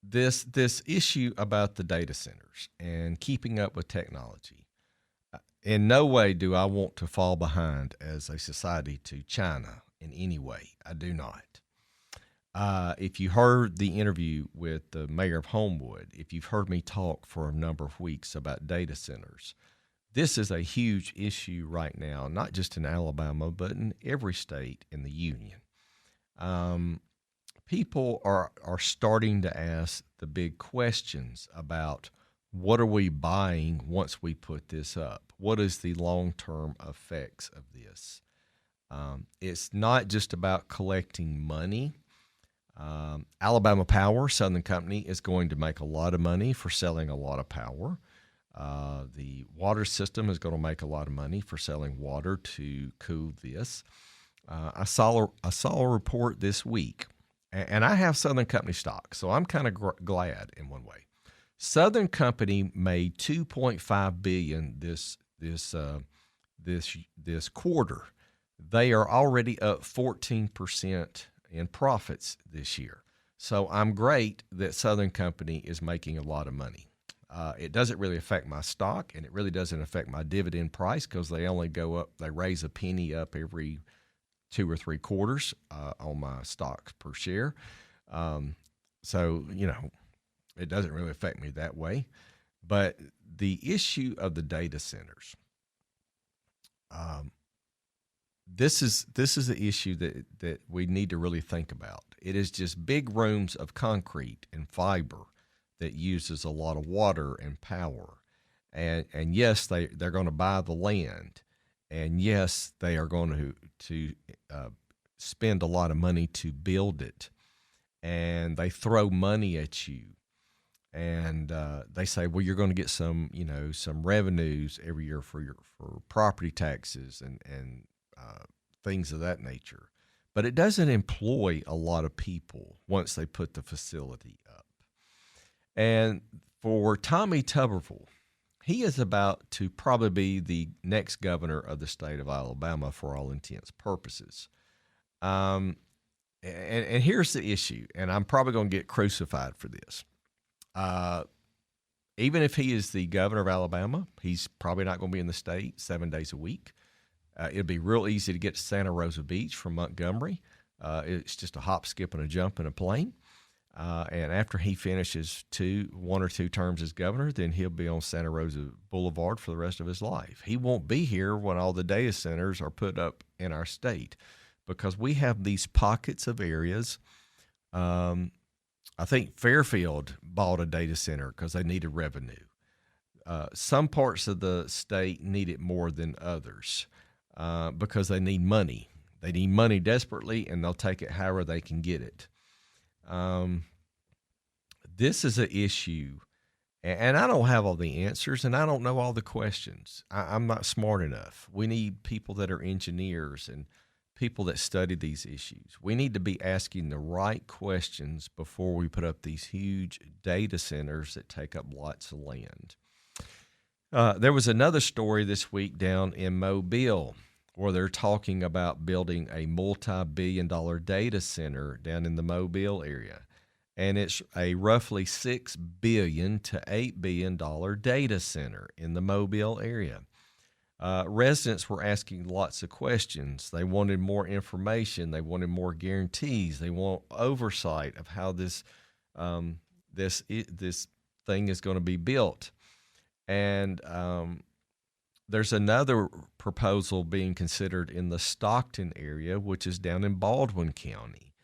This issue about the data centers and keeping up with technology, in no way do I want to fall behind as a society to China in any way. I do not. If you heard the interview with the mayor of Homewood, if you've heard me talk for a number of weeks about data centers, this is a huge issue right now, not just in Alabama, but in every state in the union. People are starting to ask the big questions about what are we buying once we put this up? What is the long-term effects of this? It's not just about collecting money. Alabama Power, Southern Company, is going to make a lot of money for selling a lot of power. The water system is going to make a lot of money for selling water to cool this. I saw a report this week, and I have Southern Company stock, so I'm kind of glad in one way. Southern Company made $2.5 billion this quarter. They are already up 14% in profits this year. So I'm great that Southern Company is making a lot of money. It doesn't really affect my stock, and it really doesn't affect my dividend price because they only go up. They raise a penny up every 2 or 3 quarters on my stocks per share. So, it doesn't really affect me that way. But the issue of the data centers, this is the issue that we need to really think about. It is just big rooms of concrete and fiber that uses a lot of water and power. And yes, they're going to buy the land. And yes, they are going to spend a lot of money to build it. And they throw money at you. And they say, well, you're going to get some revenues every year for property taxes and things of that nature. But it doesn't employ a lot of people once they put the facility up. And for Tommy Tuberville, he is about to probably be the next governor of the state of Alabama for all intents and purposes. And here's the issue, and I'm probably going to get crucified for this. Even if he is the governor of Alabama, he's probably not going to be in the state 7 days a week. It'd be real easy to get to Santa Rosa Beach from Montgomery. It's just a hop, skip, and a jump in a plane. And after he finishes 1 or 2 terms as governor, then he'll be on Santa Rosa Boulevard for the rest of his life. He won't be here when all the data centers are put up in our state because we have these pockets of areas. I think Fairfield bought a data center because they needed revenue. Some parts of the state need it more than others because they need money. They need money desperately, and they'll take it however they can get it. This is an issue, and I don't have all the answers, and I don't know all the questions. I'm not smart enough. We need people that are engineers and people that study these issues. We need to be asking the right questions before we put up these huge data centers that take up lots of land. There was another story this week down in Mobile where they're talking about building a multi-billion-dollar data center down in the Mobile area. And it's a roughly $6 billion to $8 billion data center in the Mobile area. Residents were asking lots of questions. They wanted more information. They wanted more guarantees. They want oversight of how this thing is going to be built. And there's another proposal being considered in the Stockton area, which is down in Baldwin County,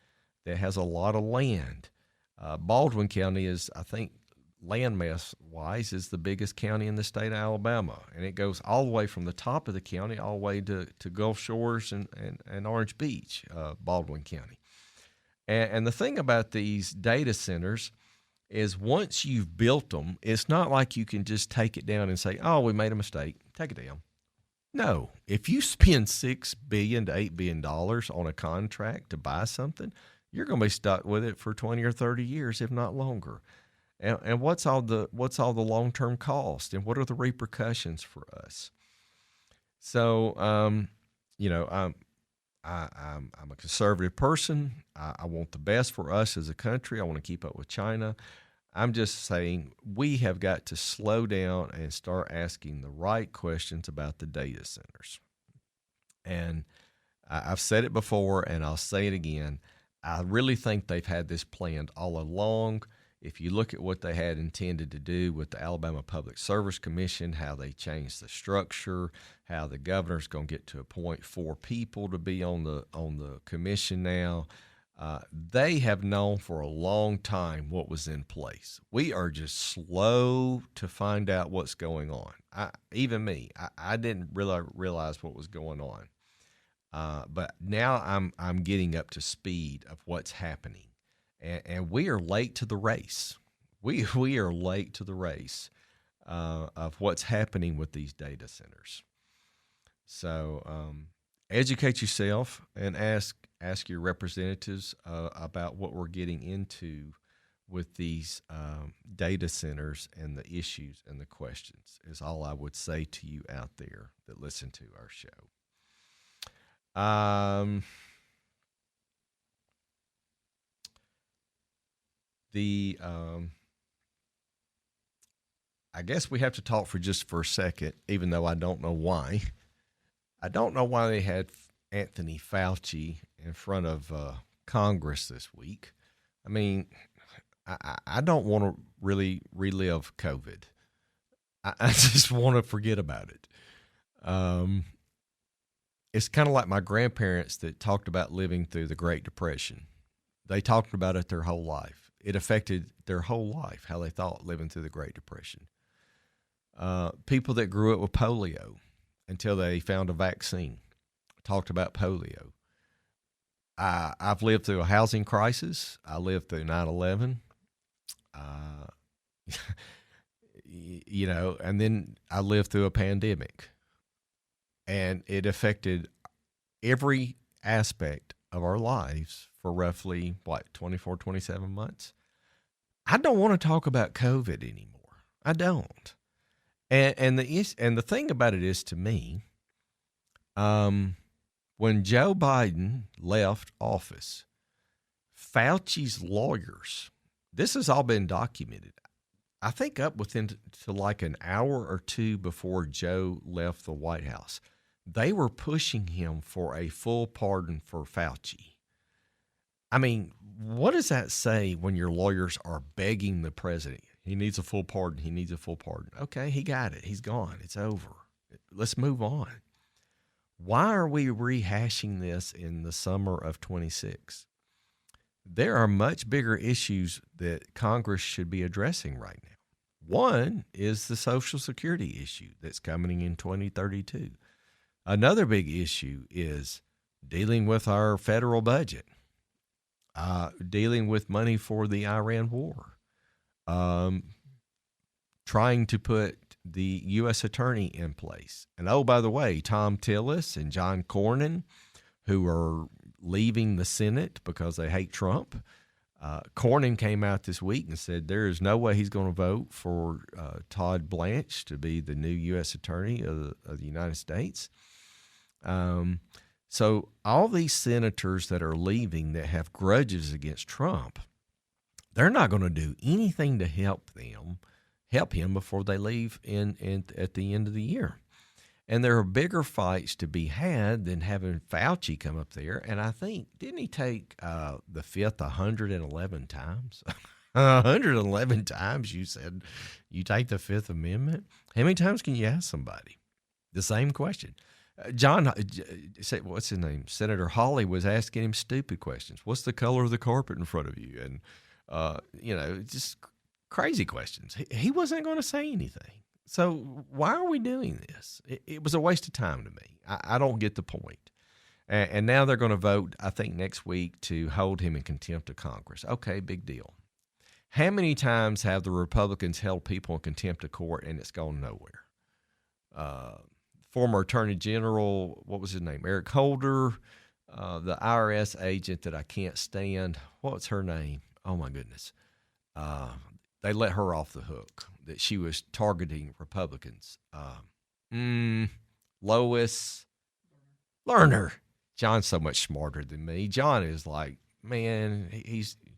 that has a lot of land. Baldwin County is, I think, landmass-wise, is the biggest county in the state of Alabama, and it goes all the way from the top of the county all the way to Gulf Shores and Orange Beach, Baldwin County. And the thing about these data centers is once you've built them, it's not like you can just take it down and say, oh, we made a mistake, take it down. No. If you spend $6 billion to $8 billion on a contract to buy something, you're going to be stuck with it for 20 or 30 years, if not longer. And what's all the long-term cost, and what are the repercussions for us? So, I'm a conservative person. I want the best for us as a country. I want to keep up with China. I'm just saying we have got to slow down and start asking the right questions about the data centers. And I've said it before, and I'll say it again. I really think they've had this planned all along. If you look at what they had intended to do with the Alabama Public Service Commission, how they changed the structure, how the governor's going to get to appoint 4 people to be on the commission now, they have known for a long time what was in place. We are just slow to find out what's going on. Even me, I didn't really realize what was going on, but now I'm getting up to speed of what's happening. And we are late to the race. We are late to the race of what's happening with these data centers. So educate yourself and ask your representatives about what we're getting into with these data centers and the issues and the questions is all I would say to you out there that listen to our show. I guess we have to talk for a second, even though I don't know why. I don't know why they had Anthony Fauci in front of Congress this week. I mean, I don't want to really relive COVID. I just want to forget about it. It's kind of like my grandparents that talked about living through the Great Depression. They talked about it their whole life. It affected their whole life, how they thought living through the Great Depression. People that grew up with polio until they found a vaccine talked about polio. I've lived through a housing crisis. I lived through 9/11. And then I lived through a pandemic. And it affected every aspect of our lives for roughly, 24, 27 months. I don't want to talk about COVID anymore. I don't. And the thing about it is, to me, when Joe Biden left office, Fauci's lawyers, this has all been documented. I think up within to like an hour or two before Joe left the White House, they were pushing him for a full pardon for Fauci. I mean, what does that say when your lawyers are begging the president? He needs a full pardon. He needs a full pardon. Okay, he got it. He's gone. It's over. Let's move on. Why are we rehashing this in the summer of 26? There are much bigger issues that Congress should be addressing right now. One is the Social Security issue that's coming in 2032. Another big issue is dealing with our federal budget, dealing with money for the Iran war, trying to put the U.S. attorney in place. And oh, by the way, Tom Tillis and John Cornyn, who are leaving the Senate because they hate Trump. Cornyn came out this week and said there is no way he's going to vote for Todd Blanche to be the new U.S. attorney of the United States. So all these senators that are leaving that have grudges against Trump, they're not going to do anything to help him before they leave at the end of the year. And there are bigger fights to be had than having Fauci come up there. And I think, didn't he take the fifth 111 times? 111 times you said you take the Fifth Amendment? How many times can you ask somebody the same question? What's his name? Senator Hawley was asking him stupid questions. What's the color of the carpet in front of you? And, just crazy questions. He wasn't going to say anything. So why are we doing this? It was a waste of time to me. I don't get the point. And now they're going to vote, I think, next week to hold him in contempt of Congress. Okay, big deal. How many times have the Republicans held people in contempt of court and it's gone nowhere? Former Attorney General, what was his name? Eric Holder, the IRS agent that I can't stand. What's her name? Oh, my goodness. They let her off the hook, that she was targeting Republicans. Lois Lerner. John's so much smarter than me. John is like, man,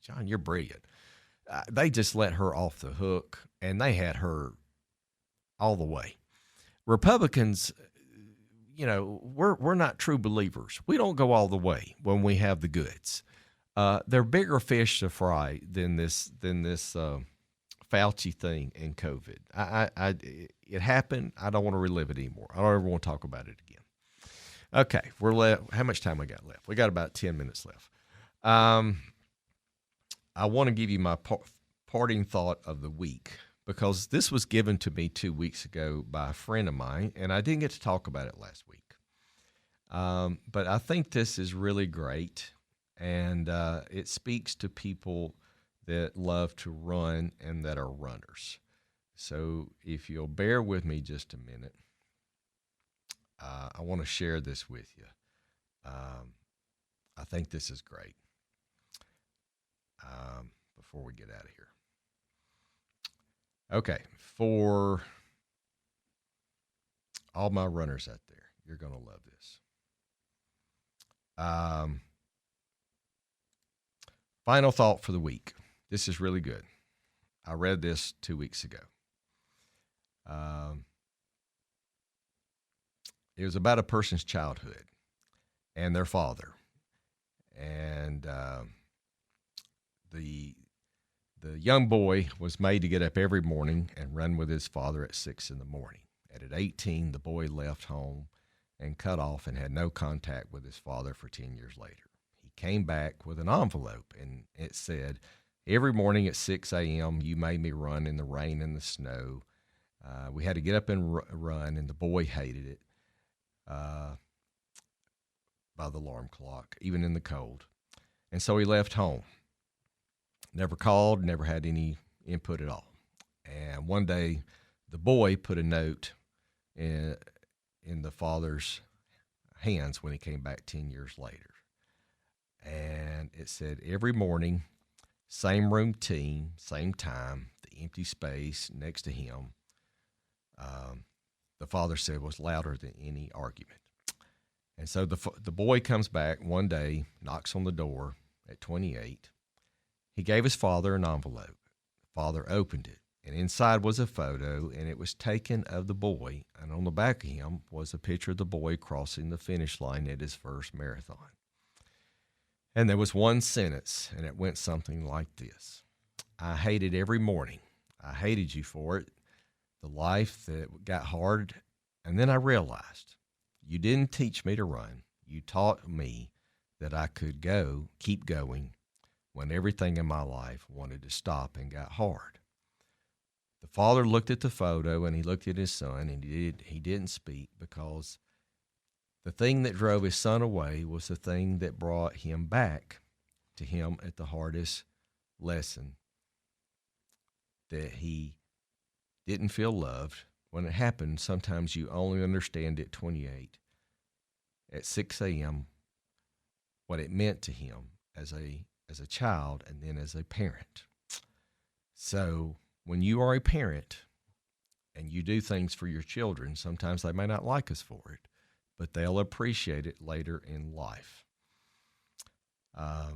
John, you're brilliant. They just let her off the hook, and they had her all the way. Republicans, we're not true believers. We don't go all the way when we have the goods. They're bigger fish to fry than this Fauci thing and COVID. It happened. I don't want to relive it anymore. I don't ever want to talk about it again. Okay, how much time we got left? We got about 10 minutes left. I want to give you my parting thought of the week, because this was given to me 2 weeks ago by a friend of mine, and I didn't get to talk about it last week. But I think this is really great, and it speaks to people that love to run and that are runners. So if you'll bear with me just a minute, I want to share this with you. I think this is great. Before we get out of here. Okay, for all my runners out there, you're going to love this. Final thought for the week. This is really good. I read this 2 weeks ago. Um, it was about a person's childhood and their father. And the young boy was made to get up every morning and run with his father at 6 in the morning. And at 18, the boy left home and cut off and had no contact with his father for 10 years later. He came back with an envelope, and it said, every morning at 6 a.m., you made me run in the rain and the snow. We had to get up and run, and the boy hated it by the alarm clock, even in the cold. And so he left home. Never called, never had any input at all. And one day, the boy put a note in the father's hands when he came back 10 years later. And it said, every morning, same routine, same time, the empty space next to him, the father said was louder than any argument. And so the boy comes back one day, knocks on the door at 28. He gave his father an envelope. The father opened it, and inside was a photo, and it was taken of the boy, and on the back of him was a picture of the boy crossing the finish line at his first marathon. And there was one sentence, and it went something like this. I hated every morning. I hated you for it, the life that got hard, and then I realized you didn't teach me to run. You taught me that I could keep going, when everything in my life wanted to stop and got hard. The father looked at the photo, and he looked at his son, and he didn't speak, because the thing that drove his son away was the thing that brought him back to him at the hardest lesson, that he didn't feel loved. When it happened, sometimes you only understand at 28, at 6 a.m., what it meant to him as a child and then as a parent. So when you are a parent and you do things for your children, sometimes they may not like us for it, but they'll appreciate it later in life. I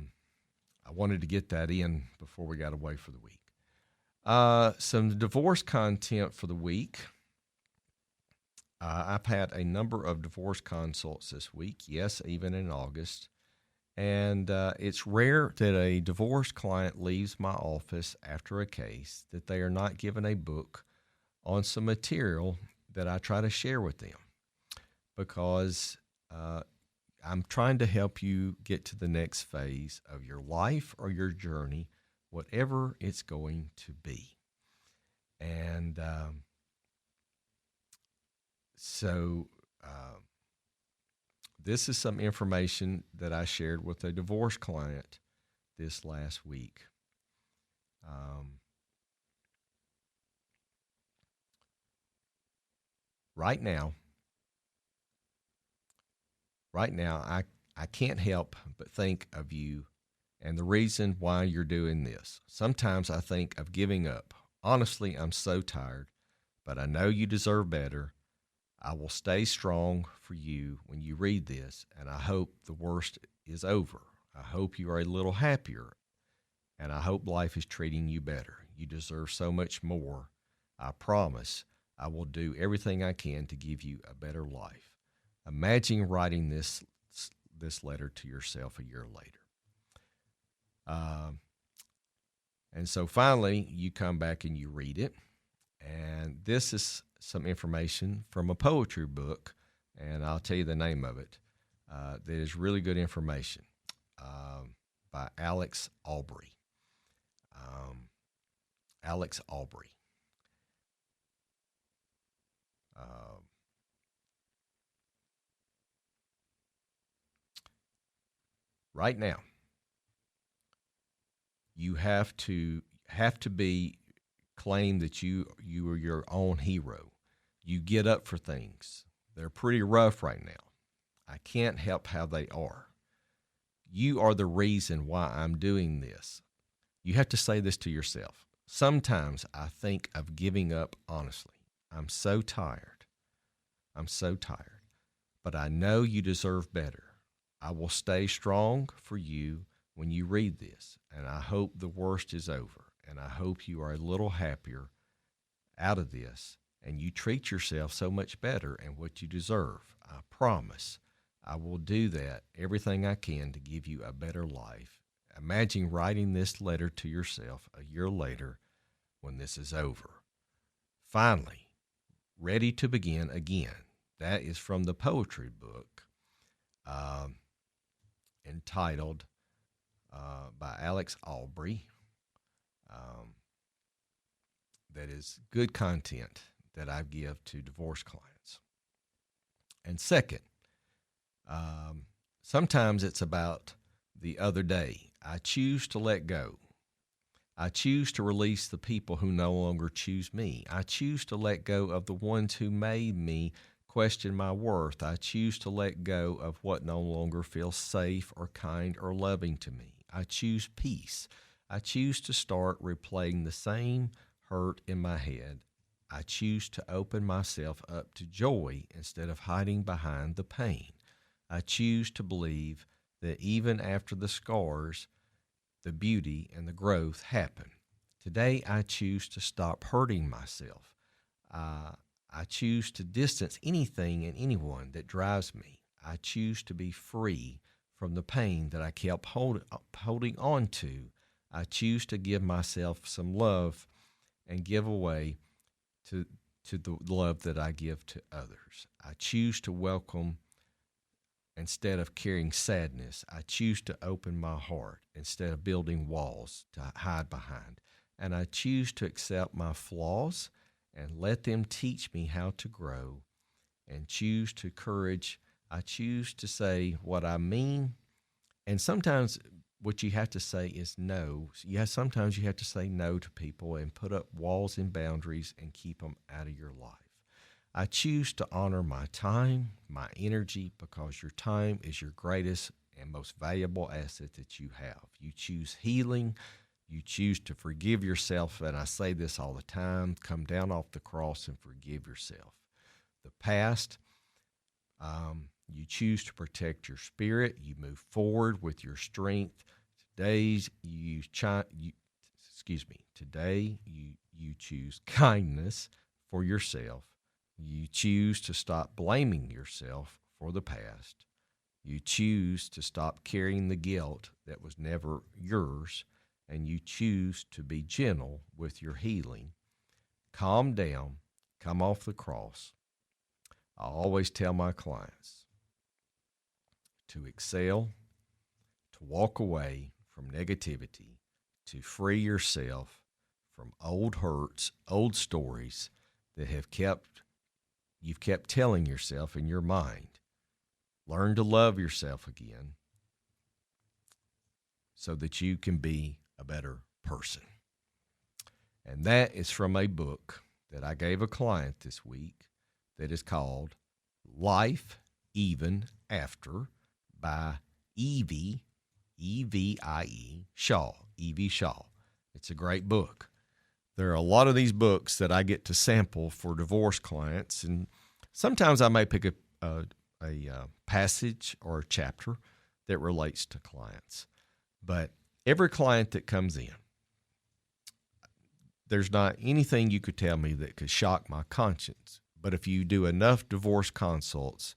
wanted to get that in before we got away for the week. Some divorce content for the week. I've had a number of divorce consults this week, yes, even in August. And it's rare that a divorce client leaves my office after a case that they are not given a book on some material that I try to share with them, because I'm trying to help you get to the next phase of your life or your journey, whatever it's going to be. And so this is some information that I shared with a divorce client this last week. Right now, I can't help but think of you and the reason why you're doing this. Sometimes I think of giving up. Honestly, I'm so tired, but I know you deserve better. I will stay strong for you when you read this, and I hope the worst is over. I hope you are a little happier, and I hope life is treating you better. You deserve so much more. I promise I will do everything I can to give you a better life. Imagine writing this letter to yourself a year later. And so finally, you come back and you read it, and this is some information from a poetry book, and I'll tell you the name of it, that is really good information, by Alex Aubrey. Alex Aubrey. Right now, you have to claim that you are your own hero. You get up for things. They're pretty rough right now. I can't help how they are. You are the reason why I'm doing this. You have to say this to yourself. Sometimes I think of giving up, honestly. I'm so tired. But I know you deserve better. I will stay strong for you when you read this, and I hope the worst is over, and I hope you are a little happier out of this, and you treat yourself so much better and what you deserve. I promise I will do that, everything I can to give you a better life. Imagine writing this letter to yourself a year later when this is over. Finally, ready to begin again. That is from the poetry book entitled by Alex Aubrey. That is good content that I give to divorce clients. And second, sometimes it's about the other day. I choose to let go. I choose to release the people who no longer choose me. I choose to let go of the ones who made me question my worth. I choose to let go of what no longer feels safe or kind or loving to me. I choose peace. I choose to start replaying the same hurt in my head. I choose to open myself up to joy instead of hiding behind the pain. I choose to believe that even after the scars, the beauty and the growth happen. Today, I choose to stop hurting myself. I choose to distance anything and anyone that drives me. I choose to be free from the pain that I kept holding on to. I choose to give myself some love and give away to the love that I give to others. I choose to welcome instead of carrying sadness. I choose to open my heart instead of building walls to hide behind. And I choose to accept my flaws and let them teach me how to grow and choose to courage. I choose to say what I mean. And sometimes what you have to say is no. Sometimes you have to say no to people and put up walls and boundaries and keep them out of your life. I choose to honor my time, my energy, because your time is your greatest and most valuable asset that you have. You choose healing. You choose to forgive yourself. And I say this all the time, come down off the cross and forgive yourself. The past, you choose to protect your spirit. You move forward with your strength. Today you choose kindness for yourself. You choose to stop blaming yourself for the past. You choose to stop carrying the guilt that was never yours, and you choose to be gentle with your healing. Calm down, come off the cross. I always tell my clients to excel, to walk away from negativity, to free yourself from old hurts, old stories that you've kept telling yourself in your mind. Learn to love yourself again so that you can be a better person. And that is from a book that I gave a client this week that is called Life Even After by Evie Shaw. Evie Shaw. It's a great book. There are a lot of these books that I get to sample for divorce clients, and sometimes I may pick a passage or a chapter that relates to clients. But every client that comes in, there's not anything you could tell me that could shock my conscience. But if you do enough divorce consults,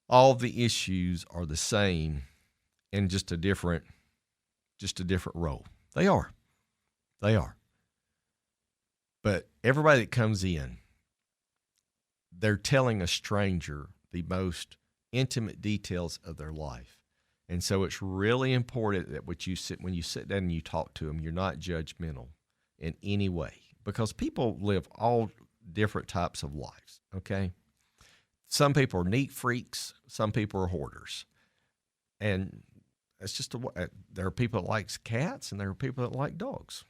all the issues are the same in just a different role. They are. But everybody that comes in, they're telling a stranger the most intimate details of their life. And so it's really important that when you sit down and you talk to them, you're not judgmental in any way, because people live all different types of lives, okay? Some people are neat freaks. Some people are hoarders. And it's just there are people that like cats and there are people that like dogs.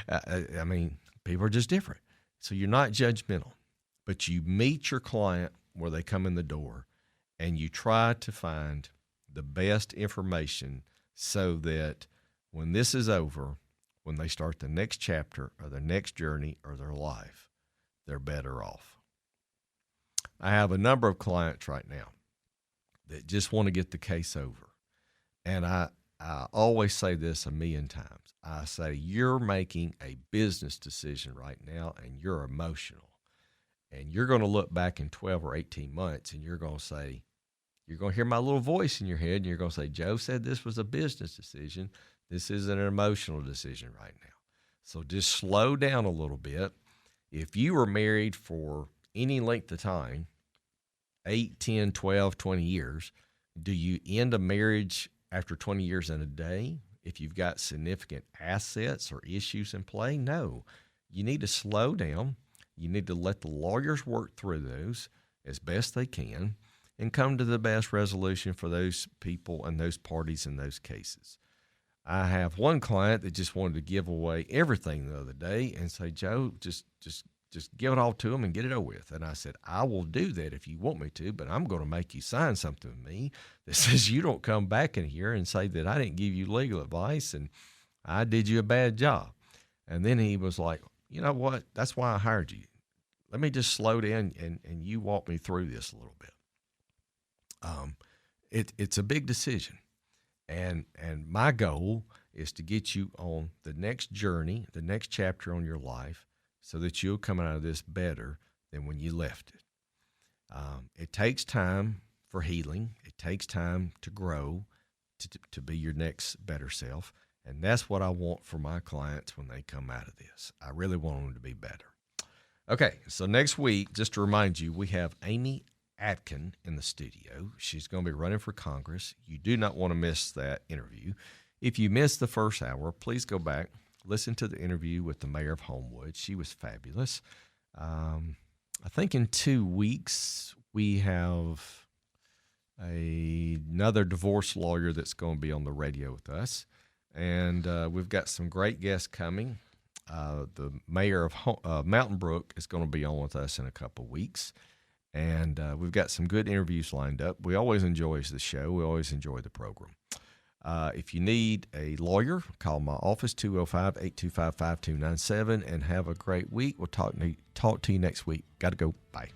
I mean, people are just different. So you're not judgmental, but you meet your client where they come in the door and you try to find the best information so that when this is over, when they start the next chapter or the next journey or their life, they're better off. I have a number of clients right now that just want to get the case over. And I always say this a million times. I say, you're making a business decision right now, and you're emotional. And you're going to look back in 12 or 18 months, and you're going to say, you're going to hear my little voice in your head, and you're going to say, Joe said this was a business decision. This isn't an emotional decision right now. So just slow down a little bit. If you were married for any length of time, 8, 10, 12, 20 years, do you end a marriage after 20 years and a day if you've got significant assets or issues in play? No. You need to slow down. You need to let the lawyers work through those as best they can and come to the best resolution for those people and those parties in those cases. I have one client that just wanted to give away everything the other day and say, Joe, just give it all to them and get it over with. And I said, I will do that if you want me to, but I'm going to make you sign something with me that says you don't come back in here and say that I didn't give you legal advice and I did you a bad job. And then he was like, you know what? That's why I hired you. Let me just slow down and you walk me through this a little bit. It's a big decision. And my goal is to get you on the next journey, the next chapter on your life, so that you'll come out of this better than when you left it. It takes time for healing. It takes time to grow, to be your next better self. And that's what I want for my clients when they come out of this. I really want them to be better. Okay, so next week, just to remind you, we have Amy Atkin in the studio. She's going to be running for Congress. You do not want to miss that interview. If you missed the first hour, please go back, listen to the interview with the mayor of Homewood. She was fabulous. I think in 2 weeks, we have another divorce lawyer that's going to be on the radio with us. And we've got some great guests coming. The mayor of Mountain Brook is going to be on with us in a couple of weeks. And we've got some good interviews lined up. We always enjoy the show. We always enjoy the program. If you need a lawyer, call my office, 205-825-5297, and have a great week. We'll talk to you next week. Got to go. Bye.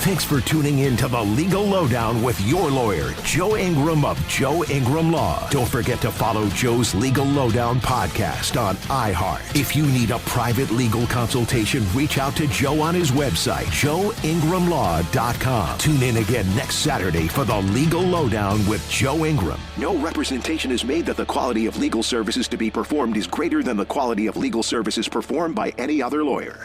Thanks for tuning in to the Legal Lowdown with your lawyer, Joe Ingram of Joe Ingram Law. Don't forget to follow Joe's Legal Lowdown podcast on iHeart. If you need a private legal consultation, reach out to Joe on his website, joeingramlaw.com. Tune in again next Saturday for the Legal Lowdown with Joe Ingram. No representation is made that the quality of legal services to be performed is greater than the quality of legal services performed by any other lawyer.